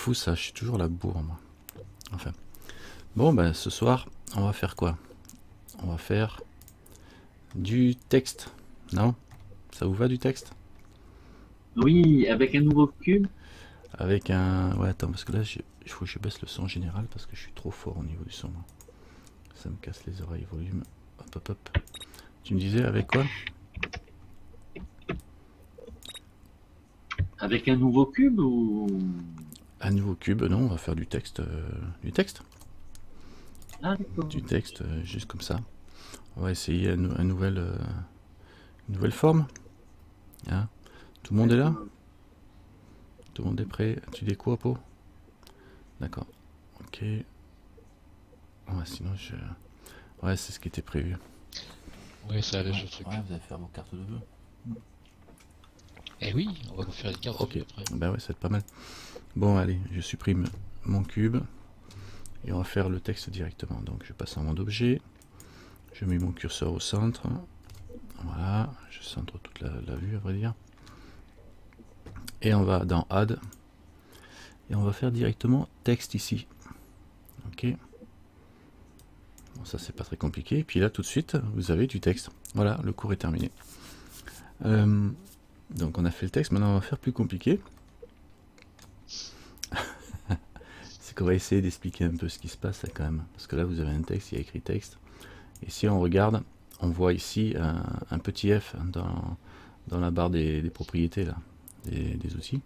fou ça, je suis toujours à la bourre moi. Enfin. Bon ben ce soir, on va faire quoi? On va faire du texte. Non? Ça vous va du texte? Oui, avec un nouveau cube. Avec un... Ouais attends, parce que là il faut que je baisse le son général parce que je suis trop fort au niveau du son. Moi. Ça me casse les oreilles, volume. Hop hop hop. Tu me disais avec quoi? Avec un nouveau cube ou... Un nouveau cube, non, on va faire du texte. Du texte? Ah, d'accord. Du texte, juste comme ça. On va essayer une nouvelle forme. Hein, tout le monde est là? D'accord. Tout le monde est prêt? Tu dis quoi, Po? D'accord. Ok. Ouais, sinon je... Ouais, c'est ce qui était prévu. Ouais, ça allège Ouais, le truc. ouais, vous allez faire vos cartes de vœux. Eh oui, on va vous faire une carte Ok, de vue après. bah ouais, ça va être pas mal. Bon, allez, je supprime mon cube. Et on va faire le texte directement. Donc je passe en mode objet. Je mets mon curseur au centre. Voilà, je centre toute la vue à vrai dire. Et on va dans Add. Et on va faire directement texte ici. Ok. Bon, ça c'est pas très compliqué. Et puis là tout de suite, vous avez du texte. Voilà, le cours est terminé. Donc on a fait le texte, maintenant on va faire plus compliqué. C'est qu'on va essayer d'expliquer un peu ce qui se passe là quand même. Parce que là vous avez un texte, il y a écrit texte. Et si on regarde, on voit ici un petit F dans la barre des propriétés là, des outils.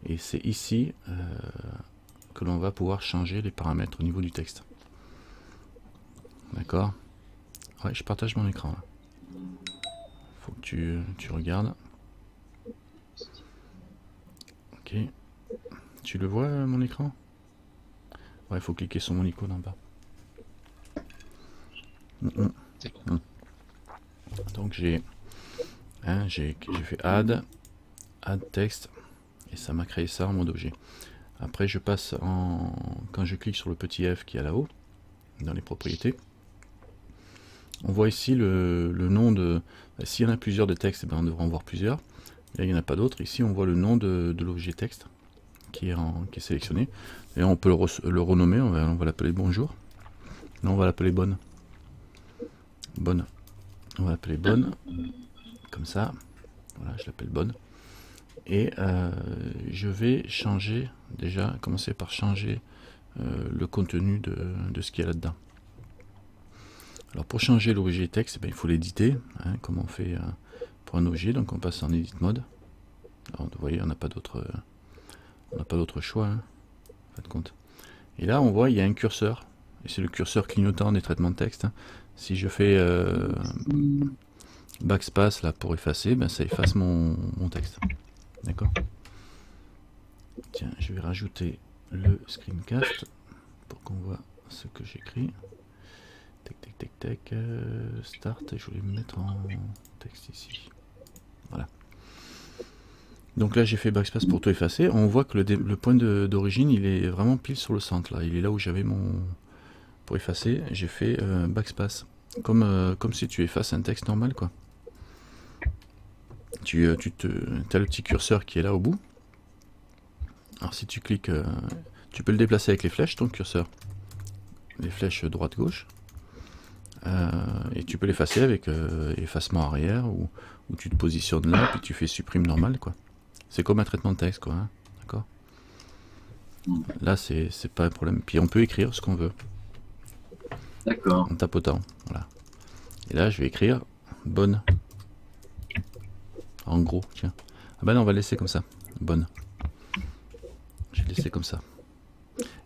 Et c'est ici que l'on va pouvoir changer les paramètres au niveau du texte. D'accord? Ouais, je partage mon écran là. Faut que tu regardes. Ok. Tu le vois mon écran? Ouais, il faut cliquer sur mon icône en bas. Donc j'ai fait add texte et ça m'a créé ça en mode objet. Après je passe quand je clique sur le petit F qui est là-haut dans les propriétés, on voit ici le nom de... S'il y en a plusieurs de textes, ben on devrait en voir plusieurs. Là il n'y en a pas d'autres. Ici on voit le nom de l'objet texte qui est sélectionné. Et on peut le renommer, on va l'appeler bonjour. Non, on va l'appeler bonne. Bonne. On va l'appeler bonne. Comme ça. Voilà, je l'appelle bonne. Et je vais changer, déjà, commencer par changer le contenu de ce qu'il y a là-dedans. Alors pour changer l'objet texte, ben, il faut l'éditer, hein, comme on fait pour un objet, donc on passe en edit mode. Alors, vous voyez, on n'a pas d'autre choix, hein, en fin de compte. Et là, on voit, il y a un curseur, et c'est le curseur clignotant des traitements de texte. Hein. Si je fais backspace là pour effacer, ben, ça efface mon texte. D'accord? Tiens, je vais rajouter le screencast pour qu'on voit ce que j'écris. Tac, start, je voulais me mettre en texte ici. Voilà. Donc là j'ai fait backspace pour tout effacer. On voit que le point d'origine il est vraiment pile sur le centre là. Il est là où j'avais mon... Pour effacer, j'ai fait backspace. Comme si tu effaces un texte normal quoi. Tu as le petit curseur qui est là au bout. Alors si tu cliques, tu peux le déplacer avec les flèches, ton curseur. Les flèches droite-gauche. Et tu peux l'effacer avec effacement arrière ou tu te positionnes là puis tu fais supprime normal quoi. C'est comme un traitement de texte quoi, hein, d'accord? Là c'est pas un problème. Puis on peut écrire ce qu'on veut. D'accord. En tapotant, voilà. Et là je vais écrire bonne. En gros, tiens. Ah ben non, on va laisser comme ça. Bonne. Je vais laisser comme ça.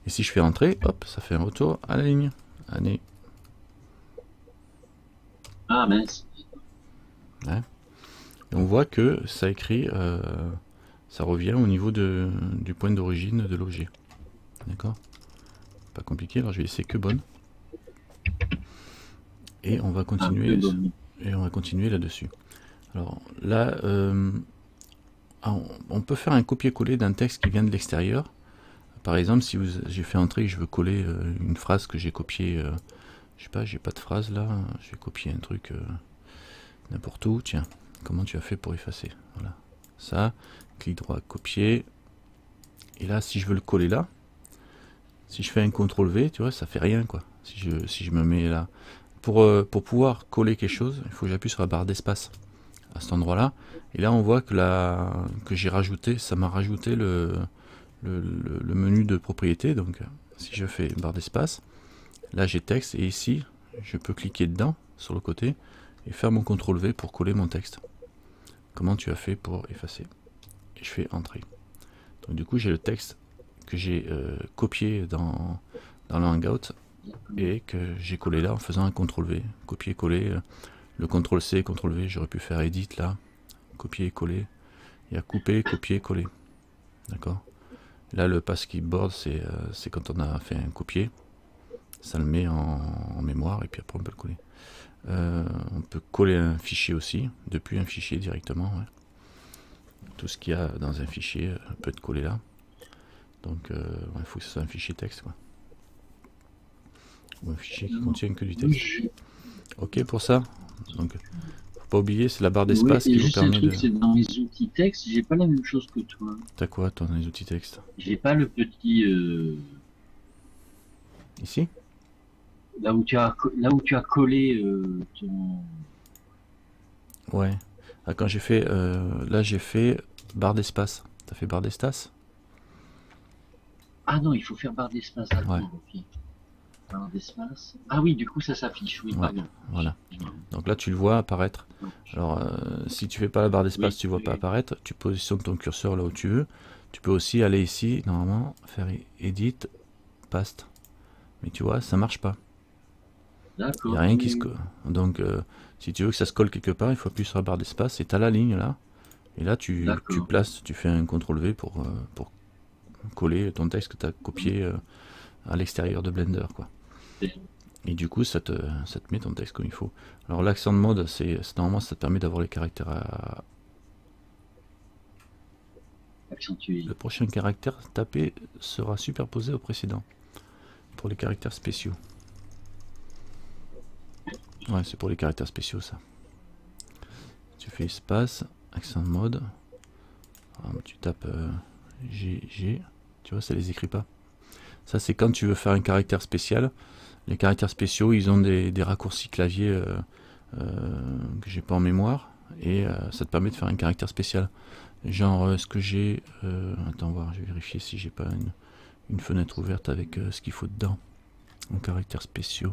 Et si je fais entrer, hop, ça fait un retour à la ligne. Année. Ah, mince. Ouais. Et on voit que ça écrit, ça revient au niveau du point d'origine de l'objet. D'accord? Pas compliqué, alors je vais laisser que bonne. Et on va continuer, là-dessus. Alors là, on peut faire un copier-coller d'un texte qui vient de l'extérieur. Par exemple, si j'ai fait entrer et je veux coller une phrase que j'ai copiée, je sais pas, j'ai pas de phrase là, je vais copier un truc n'importe où. Tiens, comment tu as fait pour effacer? Voilà, ça, clic droit, copier, Et là, si je veux le coller là, si je fais un CTRL V, tu vois, ça fait rien, quoi. Si je me mets là. Pour pouvoir coller quelque chose, il faut que j'appuie sur la barre d'espace à cet endroit-là. Et là, on voit que j'ai rajouté, ça m'a rajouté le menu de propriété. Donc, si je fais barre d'espace, là j'ai texte, et ici, je peux cliquer dedans, sur le côté, et faire mon CTRL V pour coller mon texte. Comment tu as fait pour effacer? Et je fais Entrée. Donc du coup, j'ai le texte que j'ai copié dans le Hangout, et que j'ai collé là en faisant un CTRL V. Copier-coller, le CTRL C, CTRL V, j'aurais pu faire Edit là, copier-coller, et à couper, copier-coller. D'accord? Là, le passkeyboard, c'est quand on a fait un copier, ça le met en mémoire, et puis après on peut le coller. On peut coller un fichier aussi, depuis un fichier directement. Ouais. Tout ce qu'il y a dans un fichier peut être collé là. Donc il faut que ce soit un fichier texte, quoi. Ou un fichier qui contient que du texte. Ok pour ça. Donc faut pas oublier, c'est la barre d'espace qui vous permet de... C'est dans mes outils texte, j'ai pas la même chose que toi. T'as quoi toi dans les outils texte? J'ai pas le petit ici? Là où tu as collé ton... Ouais. Ah, quand j'ai fait... là j'ai fait barre d'espace. T'as fait barre d'espace? Ah non, il faut faire barre d'espace. Ouais. Ok. Barre d'espace. Ah oui, du coup ça s'affiche. Oui, ouais, pardon. voilà. Donc là tu le vois apparaître. Alors si tu fais pas la barre d'espace, tu vois pas apparaître. Tu positionnes ton curseur là où tu veux. Tu peux aussi aller ici, normalement, faire Edit, Paste. Mais tu vois, ça marche pas. Il n'y a rien qui se colle. Donc si tu veux que ça se colle quelque part, il faut appuyer sur la barre d'espace et tu as la ligne là. Et là tu places, tu fais un CTRL V pour coller ton texte que tu as copié à l'extérieur de Blender, quoi. Et du coup ça te met ton texte comme il faut. Alors l'accent de mode, c'est normalement ça te permet d'avoir les caractères accentuer. Le prochain caractère tapé sera superposé au précédent. Pour les caractères spéciaux. Ouais, c'est pour les caractères spéciaux ça. Tu fais espace, accent de mode. Tu tapes GG. Tu vois, ça les écrit pas. Ça, c'est quand tu veux faire un caractère spécial. Les caractères spéciaux, ils ont des raccourcis clavier que j'ai pas en mémoire. Et ça te permet de faire un caractère spécial. Genre, est-ce que j'ai... attends, voir, je vais vérifier si j'ai pas une fenêtre ouverte avec ce qu'il faut dedans. En caractères spéciaux.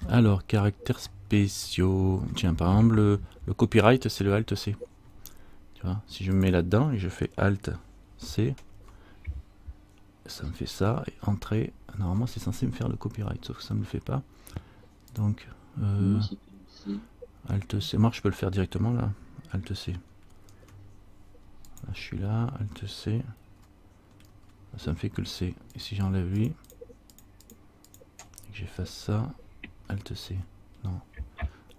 Alors, caractères spéciaux. Tiens, par exemple, le copyright, c'est le Alt C. Tu vois, si je me mets là-dedans et je fais Alt C, ça me fait ça. Et Entrée, normalement, c'est censé me faire le copyright, sauf que ça ne me le fait pas. Donc, Alt C. Moi, je peux le faire directement là. Alt C. Là, je suis là. Alt C. Ça me fait que le C. Et si j'enlève lui, et que j'efface ça, Alt C. Non.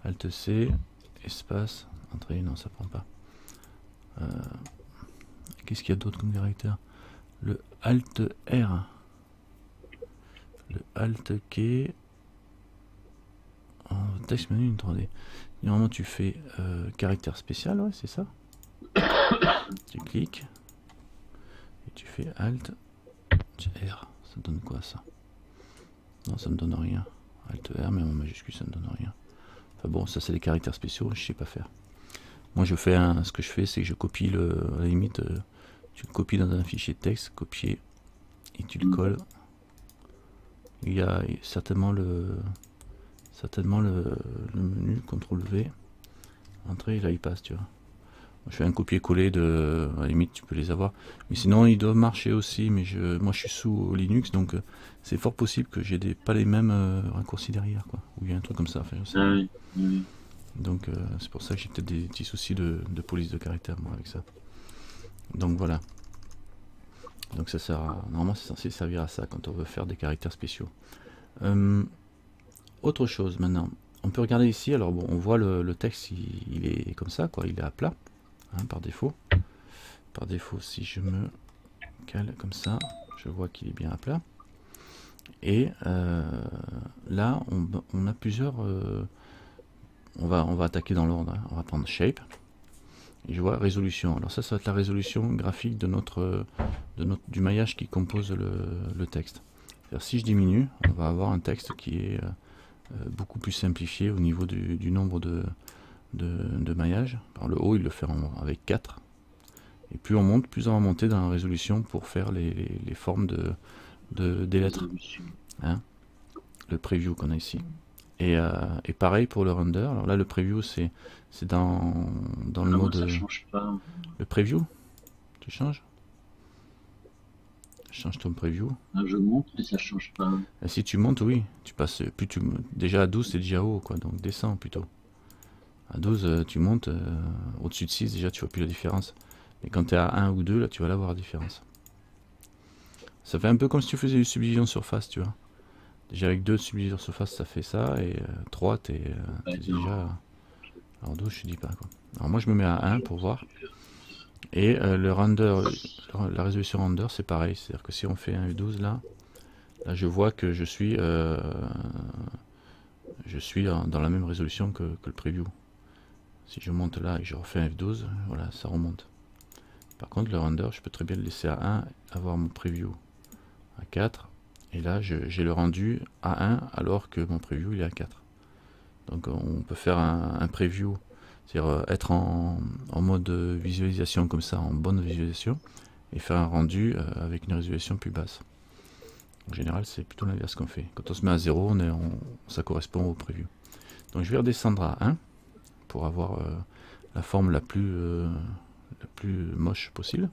Alt C, espace, entrée, non, ça prend pas. Qu'est-ce qu'il y a d'autre comme caractère? Le Alt R. Le Alt Key. En texte menu une 3D. Normalement, tu fais caractère spécial, ouais, c'est ça. Tu cliques. Et tu fais Alt R. Ça donne quoi ça? Non, ça me donne rien. Alt R, mais en majuscule, ça me donne rien. Enfin bon, ça c'est des caractères spéciaux, je sais pas faire. Moi je fais ce que je fais, c'est que je copie à la limite, tu le copies dans un fichier de texte, copier, et tu le colles. Il y a certainement le menu CTRL V, entrée, là il passe, tu vois. Je fais un copier-coller à la limite tu peux les avoir, mais sinon ils doivent marcher aussi, mais moi je suis sous Linux, donc c'est fort possible que j'ai pas les mêmes raccourcis derrière, quoi, ou il y a un truc comme ça, enfin, je sais pas. Donc c'est pour ça que j'ai peut-être des petits soucis de police de caractère moi avec ça. Donc voilà, donc ça sert à... normalement c'est censé servir à ça quand on veut faire des caractères spéciaux. Autre chose maintenant, on peut regarder ici, alors bon, on voit le texte, il est comme ça, quoi, il est à plat. Par défaut. Par défaut, si je me cale comme ça, je vois qu'il est bien à plat. Et là, on a plusieurs... on va attaquer dans l'ordre. Hein. On va prendre Shape. Et je vois résolution. Alors ça va être la résolution graphique de du maillage qui compose le texte. Si je diminue, on va avoir un texte qui est beaucoup plus simplifié au niveau du nombre de maillages. Par le haut, il le fait avec 4. Et plus on monte, plus on va monter dans la résolution pour faire les formes des lettres. Hein, le preview qu'on a ici. Et pareil pour le render. Alors là, le preview, c'est dans le mode... Ça change pas. Le preview, tu changes? Change ton preview. Je monte, mais ça change pas. Et si tu montes, oui. Tu passes déjà à 12, c'est déjà haut, quoi. Donc descends plutôt. À 12, tu montes. Au-dessus de 6, déjà, tu vois plus la différence. Et quand tu es à 1 ou 2, là, tu vas la voir la différence. Ça fait un peu comme si tu faisais une subdivision surface, tu vois. Déjà avec 2 subdivisions surface, ça fait ça. Et 3, tu es déjà... Alors 12, je te dis pas, quoi. Alors moi, je me mets à 1 pour voir. Et le render, la résolution render, c'est pareil. C'est-à-dire que si on fait un F12 là, je vois que je suis dans la même résolution que le preview. Si je monte là et que je refais un F12, voilà, ça remonte. Par contre, le render, je peux très bien le laisser à 1, avoir mon preview à 4. Et là, j'ai le rendu à 1 alors que mon preview il est à 4. Donc on peut faire un preview, c'est-à-dire être en mode visualisation comme ça, en bonne visualisation, et faire un rendu avec une résolution plus basse. En général, c'est plutôt l'inverse qu'on fait. Quand on se met à 0, ça correspond au preview. Donc je vais redescendre à 1 pour avoir la forme la plus moche possible.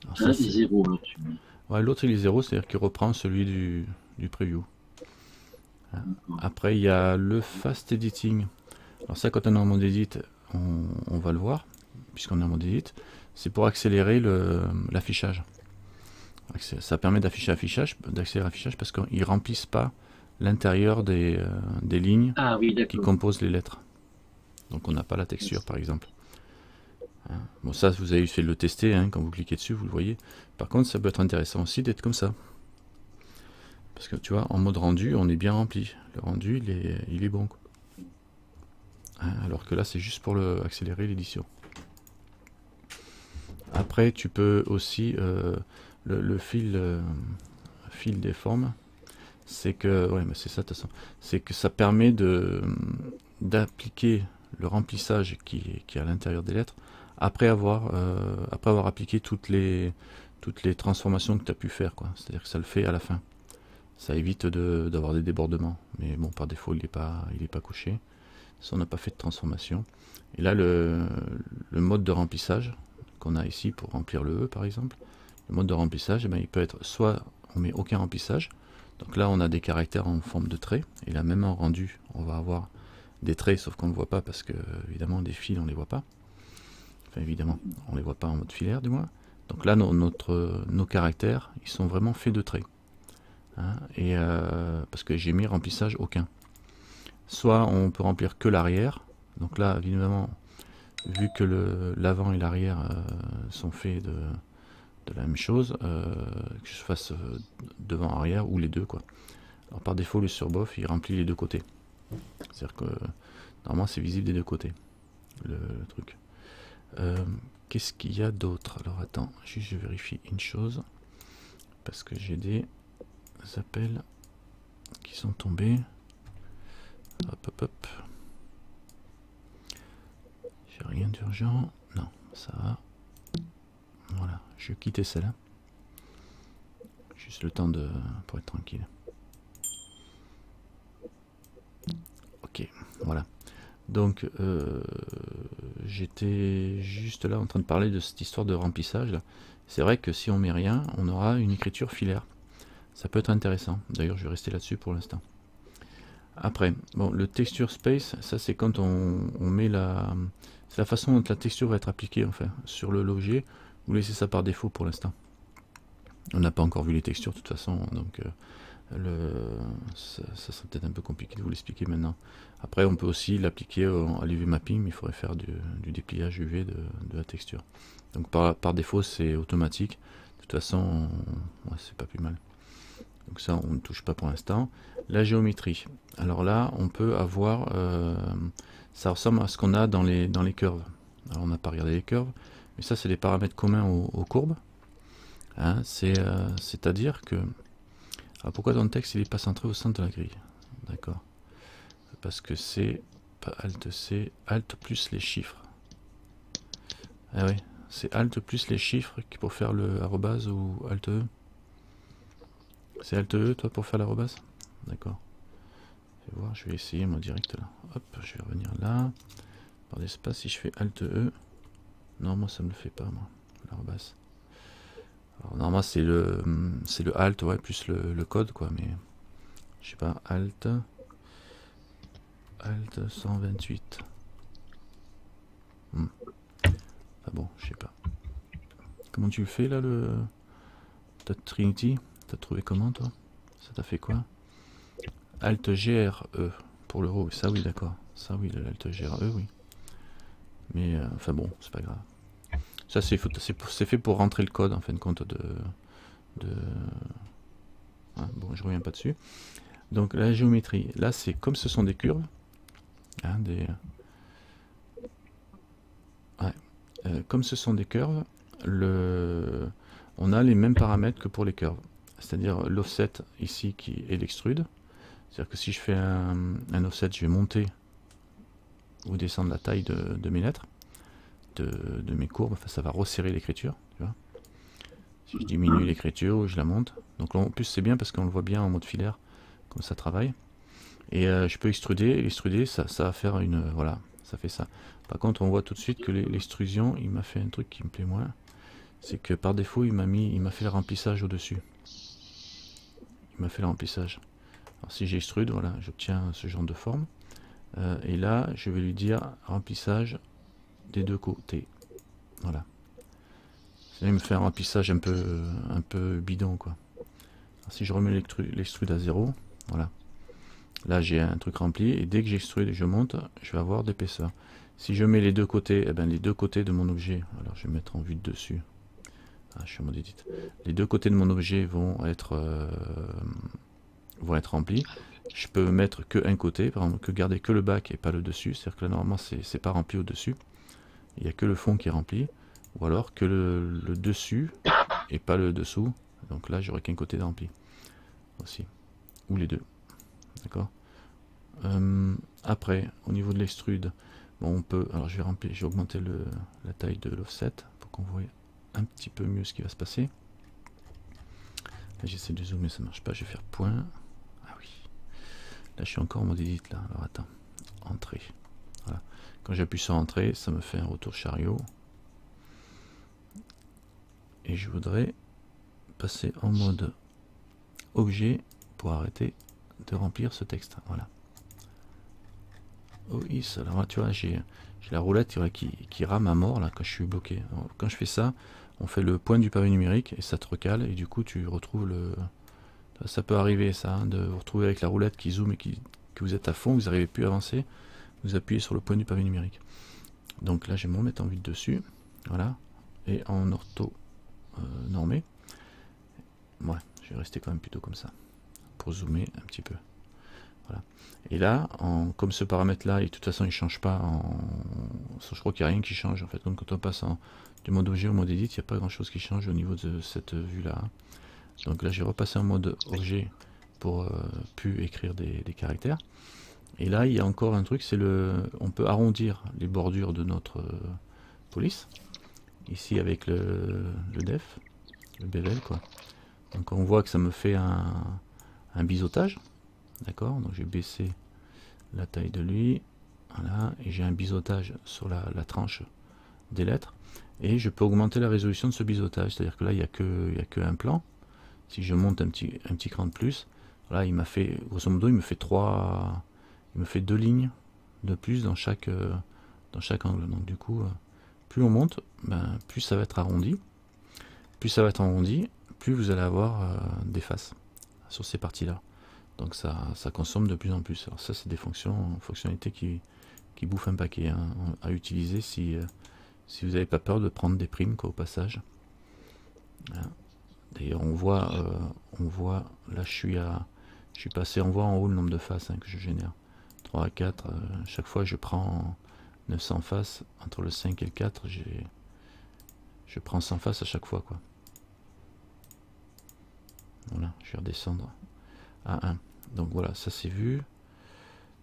Alors ça, c'est 0 là. Ouais, l'autre il est 0, c'est-à-dire qu'il reprend celui du preview. Après, il y a le fast editing. Alors ça, quand on est en mode edit, on va le voir, puisqu'on est en mode edit. C'est pour accélérer l'affichage. Ça permet d'accélérer l'affichage parce qu'ils ne remplissent pas l'intérieur des lignes qui composent les lettres. Donc on n'a pas la texture, par exemple. Bon, ça, vous avez fait le tester, hein, quand vous cliquez dessus, vous le voyez. Par contre, ça peut être intéressant aussi d'être comme ça. Parce que tu vois, en mode rendu, on est bien rempli. Le rendu, il est bon, quoi. Alors que là, c'est juste pour accélérer l'édition. Après, tu peux aussi le fil des formes. C'est que, ouais, mais c'est ça de toute façon. C'est que ça permet d'appliquer le remplissage qui est à l'intérieur des lettres après avoir appliqué toutes les transformations que tu as pu faire, quoi. C'est-à-dire que ça le fait à la fin. Ça évite d'avoir des débordements. Mais bon, par défaut, il est pas coché. Ça, on n'a pas fait de transformation. Et là, le mode de remplissage qu'on a ici pour remplir le E, par exemple, le mode de remplissage, eh bien, il peut être soit on met aucun remplissage. Donc là, on a des caractères en forme de traits. Et là, même en rendu, on va avoir des traits, sauf qu'on ne le voit pas parce que, évidemment, des fils, on ne les voit pas. Enfin, évidemment, on ne les voit pas en mode filaire, du moins. Donc là, nos caractères, ils sont vraiment faits de traits. Hein, et parce que j'ai mis remplissage aucun. Soit on peut remplir que l'arrière. Donc là, évidemment, vu que l'avant et l'arrière sont faits de la même chose, que je fasse devant, arrière ou les deux, quoi. Alors par défaut, le surbof, il remplit les deux côtés. C'est-à-dire que normalement, c'est visible des deux côtés, le truc. Qu'est-ce qu'il y a d'autre? Alors attends, juste je vérifie une chose, parce que j'ai des appels qui sont tombés. Hop hop hop. J'ai rien d'urgent. Non, ça va. Voilà, je vais quitter celle-là. Juste le temps pour être tranquille. Ok, voilà. Donc, j'étais juste là en train de parler de cette histoire de remplissage. C'est vrai que si on met rien, on aura une écriture filaire. Ça peut être intéressant. D'ailleurs, je vais rester là-dessus pour l'instant. Après, bon, le texture space, ça c'est quand on met c'est la façon dont la texture va être appliquée, enfin, sur l'objet. Vous laissez ça par défaut pour l'instant. On n'a pas encore vu les textures de toute façon, donc ça serait peut-être un peu compliqué de vous l'expliquer maintenant. Après, on peut aussi l'appliquer à l'UV mapping, mais il faudrait faire du dépliage UV de la texture. Donc par défaut, c'est automatique. De toute façon, ouais, c'est pas plus mal. Donc ça, on ne touche pas pour l'instant. La géométrie. Alors là, on peut avoir... ça ressemble à ce qu'on a dans les curves. Alors on n'a pas regardé les curves, mais ça c'est les paramètres communs aux courbes. Hein, c'est-à-dire que... Alors pourquoi dans le texte il n'est pas centré au centre de la grille? D'accord. Parce que c'est pas Alt C, Alt plus les chiffres. Ah oui, c'est Alt plus les chiffres qui pour faire le arrobase ou Alt E. C'est Alt E toi pour faire l'arrobase? D'accord. Je vais voir, je vais essayer moi direct là. Hop, je vais revenir là. Par l'espace, si je fais Alt E. Non, moi ça me le fait pas, moi, l'arrobase. Alors normalement c'est le Alt, ouais, plus le code quoi, mais je sais pas, Alt 128. Ah bon, je sais pas. Comment tu le fais là, le Trinity? T'as trouvé comment toi? Ça t'a fait quoi? Alt GRE pour l'euro, ça oui d'accord. Ça oui, l'Alt GRE oui. Mais enfin bon, c'est pas grave. Ça c'est fait pour rentrer le code en fin de compte de... Ah, bon, je reviens pas dessus. Donc la géométrie, là c'est comme ce sont des curves, hein, comme ce sont des curves, on a les mêmes paramètres que pour les curves. C'est-à-dire l'offset ici qui est l'extrude. C'est-à-dire que si je fais un offset, je vais monter ou descendre la taille de mes lettres, de mes courbes, enfin ça va resserrer l'écriture. Si je diminue l'écriture ou je la monte. Donc là, en plus c'est bien parce qu'on le voit bien en mode filaire, comme ça travaille. Et je peux extruder, l'extruder, ça va faire une... voilà, ça fait ça. Par contre, on voit tout de suite que l'extrusion, il m'a fait un truc qui me plaît moins. C'est que par défaut, il m'a fait le remplissage au-dessus. Il m'a fait le remplissage. Alors si j'extrude, voilà, j'obtiens ce genre de forme. Et là, je vais lui dire remplissage des deux côtés. Voilà. Là, il me fait un remplissage un peu bidon, quoi. Alors, si je remets l'extrude à 0, voilà. Là, j'ai un truc rempli, et dès que j'extrude et je monte, je vais avoir d'épaisseur. Si je mets les deux côtés, eh ben, les deux côtés de mon objet, alors je vais mettre en vue de dessus. Ah, je suis en mode edit. Les deux côtés de mon objet vont être remplis. Je peux mettre que un côté, par exemple, que garder que le bac et pas le dessus. C'est-à-dire que là, normalement, c'est pas rempli au-dessus. Il n'y a que le fond qui est rempli. Ou alors que le dessus et pas le dessous. Donc là, j'aurai qu'un côté de rempli. Aussi. Ou les deux. D'accord. Après, au niveau de l'extrude, bon, on peut... Alors, je vais augmenter la taille de l'offset pour qu'on voit un petit peu mieux ce qui va se passer. Là, j'essaie de zoomer, ça marche pas. Je vais faire point. Ah oui. Là, je suis encore en mode edit, là. Alors, attends. Entrée. Voilà. Quand j'appuie sur entrée, ça me fait un retour chariot. Et je voudrais passer en mode objet pour arrêter de remplir ce texte. Voilà. Oh, alors tu vois, j'ai la roulette qui rame à mort là quand je suis bloqué. Alors, quand je fais ça, on fait le point du pavé numérique et ça te recale et du coup tu retrouves le... Ça peut arriver ça, hein, de vous retrouver avec la roulette qui zoome et que vous êtes à fond, vous n'arrivez plus à avancer, vous appuyez sur le point du pavé numérique. Donc là je vais me remettre en vue de dessus, voilà, et en ortho normé. Ouais, je vais rester quand même plutôt comme ça, pour zoomer un petit peu. Voilà. Et là, comme ce paramètre là, et de toute façon il change pas, je crois qu'il n'y a rien qui change en fait, donc quand on passe du mode objet au mode edit, il n'y a pas grand chose qui change au niveau de cette vue là. Donc là j'ai repassé en mode objet pour plus écrire des caractères. Et là il y a encore un truc, c'est on peut arrondir les bordures de notre police, ici avec le def, le bevel quoi. Donc on voit que ça me fait un biseautage. D'accord, donc j'ai baissé la taille de lui, voilà, et j'ai un biseautage sur la tranche des lettres, et je peux augmenter la résolution de ce biseautage, c'est-à-dire que là il n'y a que un plan. Si je monte un petit cran de plus, là il m'a fait, grosso modo, il me fait deux lignes de plus dans chaque angle. Donc du coup, plus on monte, ben, plus ça va être arrondi. Plus ça va être arrondi, plus vous allez avoir des faces sur ces parties-là. Donc ça consomme de plus en plus. Alors ça c'est des fonctionnalités qui bouffent un paquet hein, à utiliser si vous n'avez pas peur de prendre des primes quoi, au passage. Voilà. D'ailleurs on voit, là je suis passé, on voit en haut le nombre de faces hein, que je génère. 3 à 4, chaque fois je prends 900 faces, entre le 5 et le 4, je prends 100 faces à chaque fois, quoi. Voilà, je vais redescendre à 1. Donc voilà, ça c'est vu.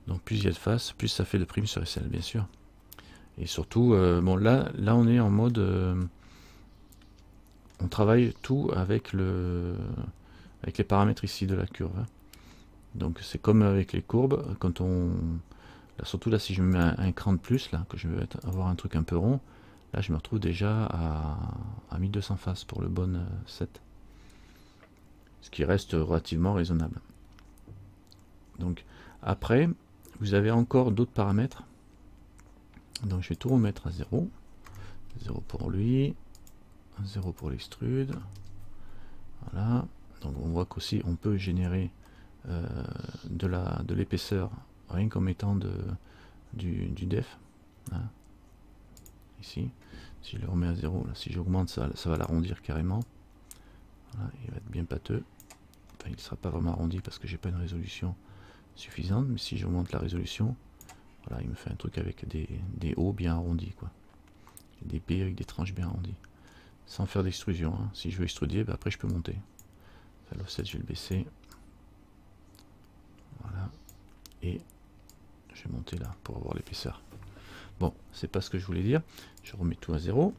Donc plus il y a de faces, plus ça fait de primes sur SL, bien sûr. Et surtout, bon là on est en mode... on travaille tout avec les paramètres ici de la curve. Hein. Donc c'est comme avec les courbes, quand on... Là, surtout là, si je me mets un cran de plus, là, que je veux avoir un truc un peu rond, là je me retrouve déjà à 1200 faces pour le bon set. Ce qui reste relativement raisonnable. Donc après, vous avez encore d'autres paramètres. Donc je vais tout remettre à 0. 0 pour lui, 0 pour l'extrude. Voilà. Donc on voit qu'aussi on peut générer de l'épaisseur rien qu'en mettant du def. Hein. Ici. Si je le remets à 0, là, si j'augmente ça, ça va l'arrondir carrément. Voilà, il va être bien pâteux. Enfin, il ne sera pas vraiment arrondi parce que j'ai pas une résolution suffisante, mais si j'augmente la résolution, voilà, il me fait un truc avec des hauts bien arrondis, quoi. Et des P avec des tranches bien arrondies. Sans faire d'extrusion. Hein. Si je veux extruder, bah après je peux monter. L'offset, je vais le baisser. Voilà. Et je vais monter là pour avoir l'épaisseur. Bon, c'est pas ce que je voulais dire. Je remets tout à 0.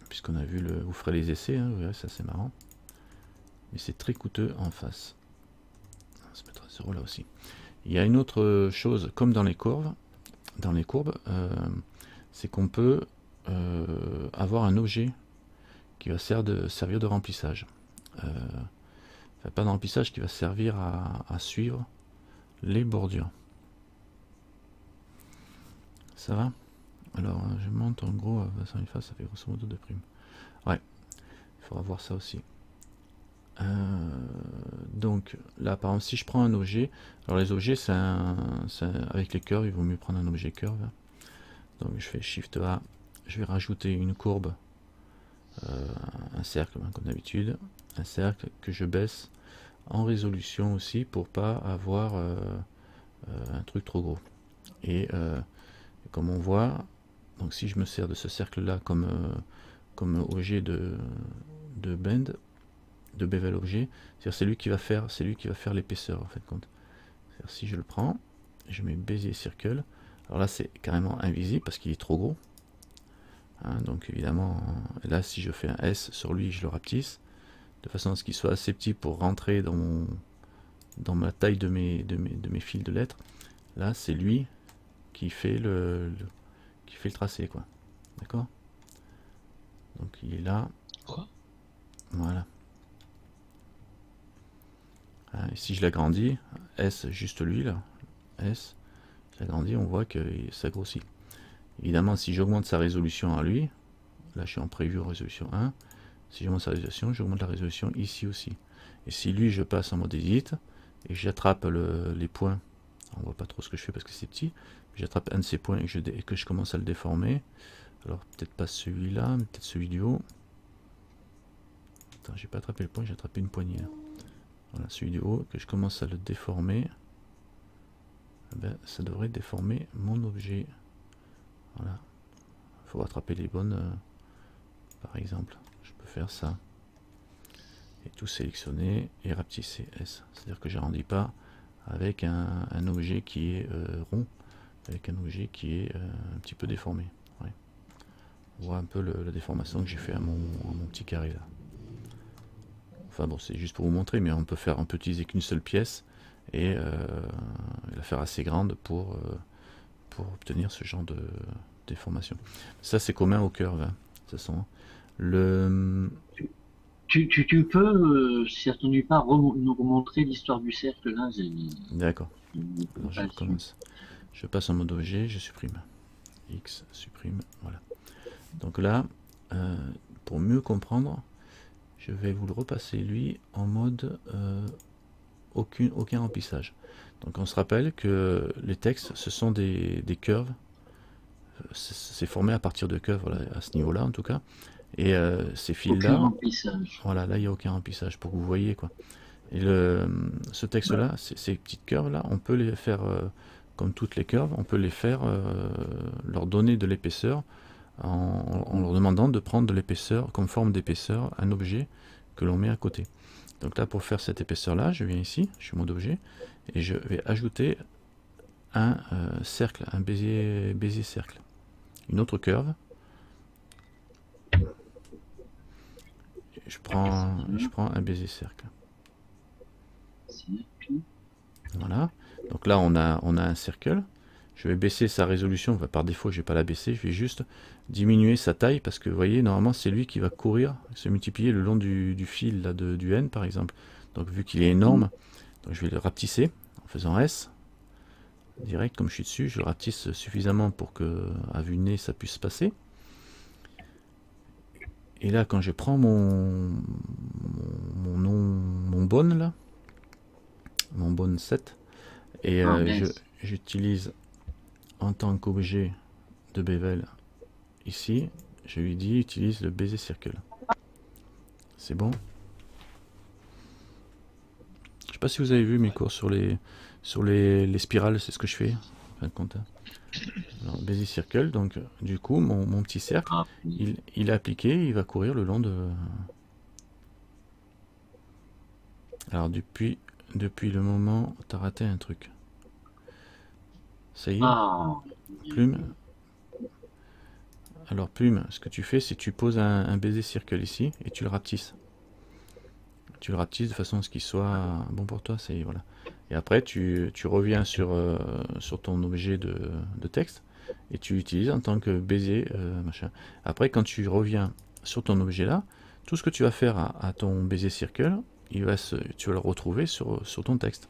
Puisqu'on a vu vous ferez les essais, hein, vous verrez, ça c'est marrant. Mais c'est très coûteux en face. On va se mettre à 0 là aussi. Il y a une autre chose, comme dans les courbes, c'est qu'on peut avoir un objet qui va servir de remplissage. Enfin, pas de remplissage, qui va servir à suivre les bordures. Ça va? Alors, je monte en gros à 100 000 faces, ça fait grosso modo de primes. Ouais, il faudra voir ça aussi. Donc là par exemple si je prends un objet, alors les objets avec les curves il vaut mieux prendre un objet curve. Donc je fais Shift A, je vais rajouter une courbe, un cercle comme d'habitude, un cercle que je baisse en résolution aussi pour pas avoir un truc trop gros. Et comme on voit, donc si je me sers de ce cercle là comme objet de bend, de bevel objet, c'est lui qui va faire l'épaisseur en fait compte. Si je le prends, je mets Bezier Circle, alors là c'est carrément invisible parce qu'il est trop gros. Hein, donc évidemment là si je fais un S sur lui, je le rapetisse de façon à ce qu'il soit assez petit pour rentrer dans ma taille de mes fils de lettres. Là c'est lui qui fait le tracé, quoi. D'accord? Donc il est là. Quoi? Voilà. Et si je l'agrandis, S juste lui là, S, je l'agrandis, on voit que ça grossit. Évidemment, si j'augmente sa résolution à lui, là je suis en prévu résolution 1, si j'augmente sa résolution, j'augmente la résolution ici aussi. Et si lui je passe en mode edit, et j'attrape les points, on voit pas trop ce que je fais parce que c'est petit, j'attrape un de ces points et que je commence à le déformer, alors peut-être pas celui-là, mais peut-être celui du haut. Attends, j'ai pas attrapé le point, j'ai attrapé une poignée là. Voilà, celui du haut, que je commence à le déformer, ben, ça devrait déformer mon objet. Voilà. Il faut attraper les bonnes, par exemple. Je peux faire ça. Et tout sélectionner et rapetisser S. C'est-à-dire que j'arrondis pas avec un objet qui est rond, avec un objet qui est un petit peu déformé. Ouais. On voit un peu la déformation que j'ai fait à mon petit carré là. Enfin bon, c'est juste pour vous montrer, mais on peut utiliser qu'une seule pièce et la faire assez grande pour obtenir ce genre de déformation. Ça c'est commun au curve. Hein. De toute façon, tu peux certainement pas nous remontrer l'histoire du cercle là. D'accord. Je recommence. Je passe en mode objet, je supprime. X, supprime, voilà. Donc là, pour mieux comprendre, je vais vous le repasser lui en mode aucun remplissage. Donc on se rappelle que les textes ce sont des curves, c'est formé à partir de curves, voilà, à ce niveau là en tout cas, et ces fils là, voilà, là il n'y a aucun remplissage pour que vous voyez quoi. Et ce texte là, ces petites curves là, on peut les faire comme toutes les curves, on peut les faire, leur donner de l'épaisseur en leur demandant de prendre de l'épaisseur, comme forme d'épaisseur, un objet que l'on met à côté. Donc là, pour faire cette épaisseur-là, je viens ici, je suis mode objet, et je vais ajouter un cercle, un Bézier cercle. Une autre curve. Je prends un Bézier cercle. Voilà. Donc là, on a un cercle. Je vais baisser sa résolution. Enfin, par défaut, je ne vais pas la baisser. Je vais juste diminuer sa taille parce que vous voyez, normalement, c'est lui qui va courir, se multiplier le long du fil là, du N, par exemple. Donc, vu qu'il est énorme, donc je vais le rapetisser en faisant S. Direct, comme je suis dessus, je le rapetisse suffisamment pour que, à vue de nez, ça puisse passer. Et là, quand je prends mon bonne là, mon bonne 7, et j'utilise en tant qu'objet de bevel ici, je lui dis utilise le Bézier circle. C'est bon. Je sais pas si vous avez vu mes cours sur les spirales, c'est ce que je fais. En fin de compte. Alors, Bézier circle, donc du coup mon petit cercle, il est appliqué, il va courir le long de. Alors depuis le moment, t'as raté un truc. Ça y est. Plume. Alors Plume, ce que tu fais, c'est que tu poses un Bézier circle ici et tu le rapetisses. Tu le rapetisses de façon à ce qu'il soit bon pour toi. Voilà. Et après, tu reviens sur ton objet de texte et tu l'utilises en tant que Bézier machin. Après, quand tu reviens sur ton objet là, tout ce que tu vas faire à ton Bézier circle, tu vas le retrouver sur ton texte.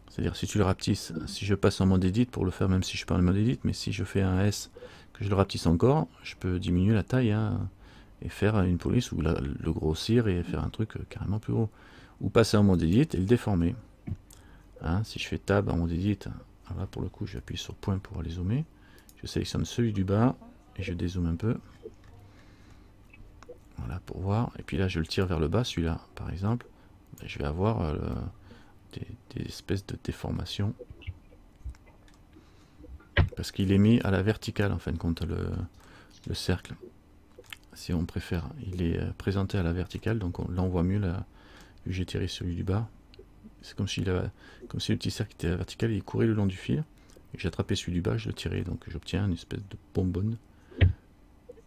C'est-à-dire si tu le rapetisses, si je passe en mode edit pour le faire, même si je suis pas en mode edit, mais si je fais un S, que je le rapetisse encore, je peux diminuer la taille et faire une police ou le grossir et faire un truc carrément plus gros. Ou passer en mode edit et le déformer. Hein, si je fais tab en mode edit, là pour le coup j'appuie sur point pour aller zoomer. Je sélectionne celui du bas et je dézoome un peu. Voilà pour voir. Et puis là je le tire vers le bas, celui-là par exemple. Je vais avoir des espèces de déformations. Parce qu'il est mis à la verticale en fin de compte le cercle. Si on préfère, il est présenté à la verticale, donc là on voit mieux là, vu que j'ai tiré celui du bas. C'est comme si le petit cercle était à la verticale, il courait le long du fil, et j'ai attrapé celui du bas, je le tirais, donc j'obtiens une espèce de bonbonne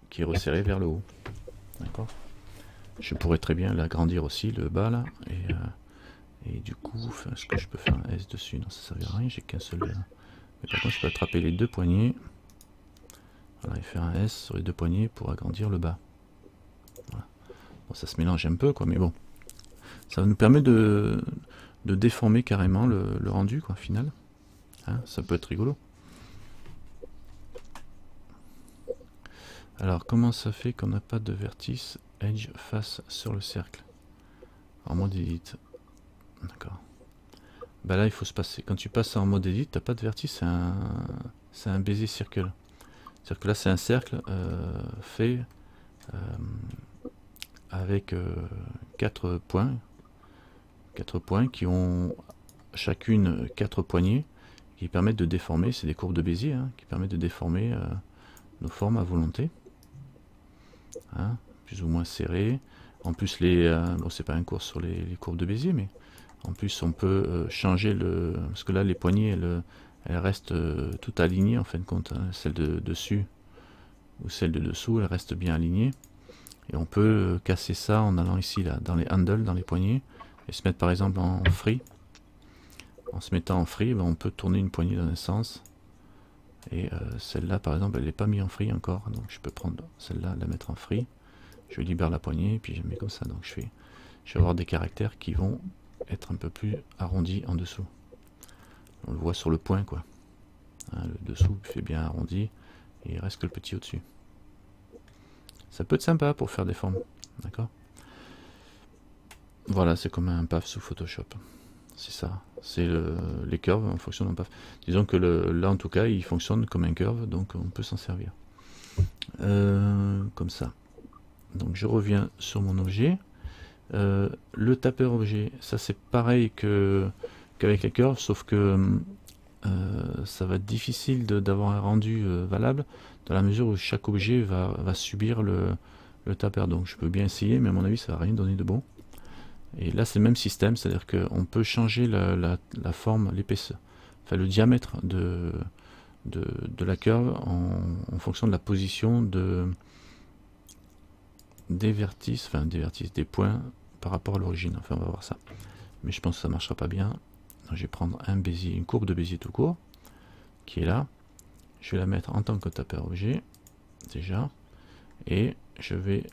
qui est resserrée vers le haut. D'accord. Je pourrais très bien l'agrandir aussi, le bas là, et du coup, est-ce que je peux faire un S dessus? Non, ça ne servira à rien, j'ai qu'un seul. Mais par contre, je peux attraper les deux poignées. Voilà, et faire un S sur les deux poignées pour agrandir le bas. Voilà. Bon, ça se mélange un peu, quoi, mais bon. Ça nous permet de déformer carrément le rendu, quoi, final. Hein, ça peut être rigolo. Alors, comment ça fait qu'on n'a pas de vertice edge face sur le cercle? En mode edit. D'accord. Bah là, il faut se passer. Quand tu passes en mode edit, t'as pas de vertice, c'est un Bézier circle. C'est-à-dire que là, c'est un cercle fait avec 4 points. 4 points qui ont chacune 4 poignées qui permettent de déformer. C'est des courbes de Bézier hein, qui permettent de déformer nos formes à volonté. Hein, plus ou moins serrées. En plus, bon, c'est pas un cours sur les courbes de Bézier, mais en plus, on peut changer parce que là, les poignées, elles restent toutes alignées en fin de compte. Hein. Celle de dessus ou celle de dessous, elle reste bien alignée. Et on peut casser ça en allant ici, là, dans les handles, dans les poignées, et se mettre par exemple en free. En se mettant en free, ben, on peut tourner une poignée dans un sens. Et celle-là, par exemple, elle n'est pas mise en free encore. Donc je peux prendre celle-là, la mettre en free. Je libère la poignée, et puis je mets comme ça. Donc je vais avoir des caractères qui vont être un peu plus arrondi en dessous. On le voit sur le point quoi. Hein, le dessous fait bien arrondi et il reste que le petit au-dessus. Ça peut être sympa pour faire des formes. D'accord. Voilà, c'est comme un PAF sous Photoshop. C'est ça. C'est les curves en fonction d'un PAF. Disons que là en tout cas il fonctionne comme un curve, donc on peut s'en servir. Comme ça. Donc je reviens sur mon objet. Le tapeur objet, ça c'est pareil qu'avec les curves, sauf que ça va être difficile d'avoir un rendu valable dans la mesure où chaque objet va subir le taper. Donc je peux bien essayer, mais à mon avis ça va rien donner de bon. Et là c'est le même système, c'est-à-dire qu'on peut changer la forme, l'épaisseur, enfin le diamètre de la curve en fonction de la position des vertices, des points par rapport à l'origine. Enfin on va voir ça. Mais je pense que ça ne marchera pas bien. Donc, je vais prendre un Bézier, une courbe de Bézier tout court, qui est là. Je vais la mettre en tant que taper objet, déjà. Et je vais...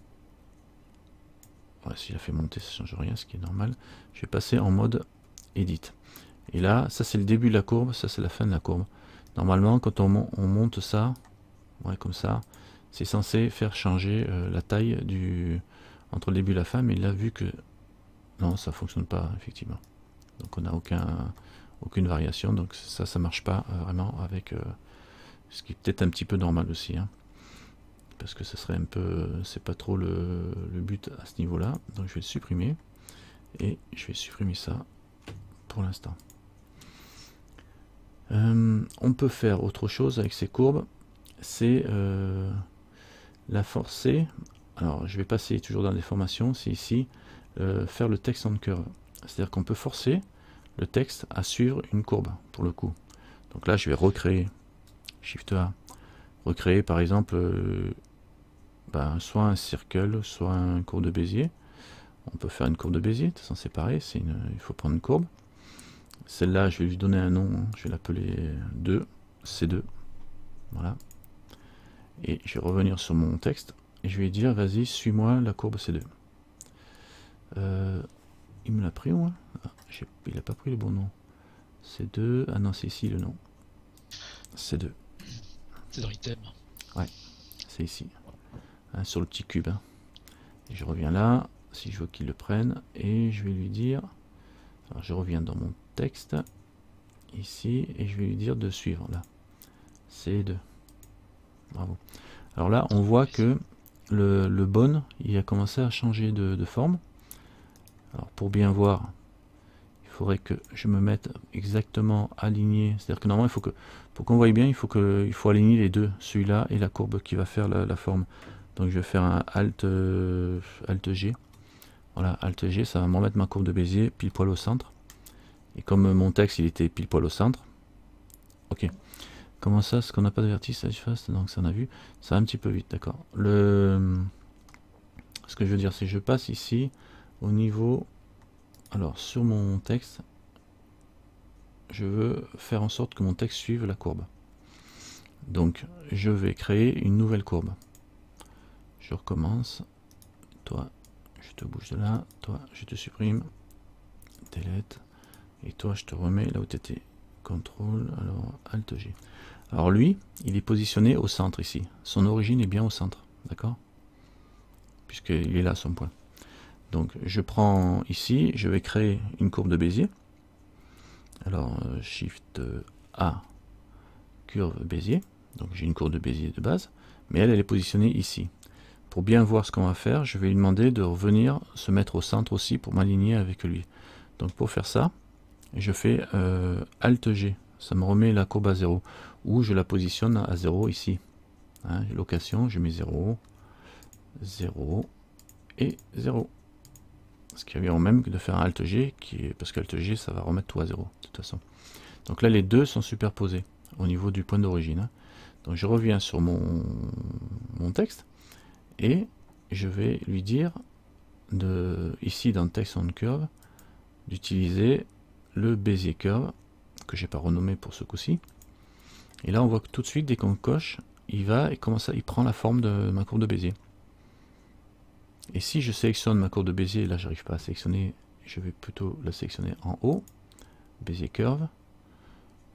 Ouais, si je la fais monter, ça ne change rien, ce qui est normal. Je vais passer en mode Edit. Et là, ça c'est le début de la courbe, ça c'est la fin de la courbe. Normalement, quand on monte ça, ouais, comme ça, c'est censé faire changer la taille entre le début et la fin, mais là, vu que... Non, ça fonctionne pas, effectivement. Donc on n'a aucune variation, donc ça marche pas vraiment avec... ce qui est peut-être un petit peu normal aussi, hein, parce que ce serait un peu... c'est pas trop le but à ce niveau-là. Donc je vais le supprimer, et je vais supprimer ça pour l'instant. On peut faire autre chose avec ces courbes, c'est la forcer. Alors je vais passer toujours dans les formations, c'est ici, faire le text on curve. C'est-à-dire qu'on peut forcer le texte à suivre une courbe, pour le coup. Donc là, je vais recréer, Shift A, recréer par exemple, soit un cercle, soit une courbe de Bézier. On peut faire une courbe de Bézier, de toute façon c'est pareil, il faut prendre une courbe. Celle-là, je vais lui donner un nom, je vais l'appeler 2, C2. Voilà. Et je vais revenir sur mon texte, et je vais dire, vas-y, suis-moi la courbe C2. Il me l'a pris, ou il n'a pas pris le bon nom. C2, ah non, c'est ici le nom. C2. C'est dans l'item. Ouais, c'est ici. Hein, sur le petit cube. Hein. Et je reviens là, si je veux qu'il le prenne, et je vais lui dire... Alors je reviens dans mon texte, ici, et je vais lui dire de suivre, là. C2. Bravo. Alors là, on voit que le bon, il a commencé à changer de forme. Alors pour bien voir, il faudrait que je me mette exactement aligné. C'est-à-dire que normalement, il faut que, pour qu'on voie bien, il faut aligner les deux, celui-là et la courbe qui va faire la forme. Donc je vais faire un Alt G. Voilà, Alt G, ça va me remettre ma courbe de Bézier pile poil au centre. Et comme mon texte il était pile poil au centre, ok. Comment ça, ce qu'on n'a pas de vertice, donc ça on a vu, ça va un petit peu vite, d'accord. Ce que je veux dire, c'est que je passe ici au niveau, alors sur mon texte, je veux faire en sorte que mon texte suive la courbe. Donc je vais créer une nouvelle courbe. Je recommence. Toi, je te bouge de là. Toi, je te supprime. Delete. Et toi, je te remets là où tu étais. CTRL, alors Alt G. Alors lui, il est positionné au centre ici. Son origine est bien au centre. D'accord? Puisqu'il est là, son point. Donc je prends ici, je vais créer une courbe de Bézier. Alors Shift A, curve Bézier. Donc j'ai une courbe de Bézier de base, mais elle est positionnée ici. Pour bien voir ce qu'on va faire, je vais lui demander de revenir se mettre au centre aussi pour m'aligner avec lui. Donc pour faire ça, je fais Alt G. Ça me remet la courbe à 0. Ou je la positionne à 0 ici. Hein, location, je mets 0, 0 et 0. Ce qui revient au même que de faire un Alt G, parce que Alt G, ça va remettre tout à 0, de toute façon. Donc là, les deux sont superposés au niveau du point d'origine. Hein. Donc je reviens sur mon texte, et je vais lui dire, ici dans Text on Curve, d'utiliser le Bézier Curve, que j'ai pas renommé pour ce coup-ci. Et là, on voit que tout de suite, dès qu'on coche, il prend la forme de ma courbe de Bézier. Et si je sélectionne ma courbe de Bézier, là j'arrive pas à sélectionner, je vais plutôt la sélectionner en haut, Bézier Curve.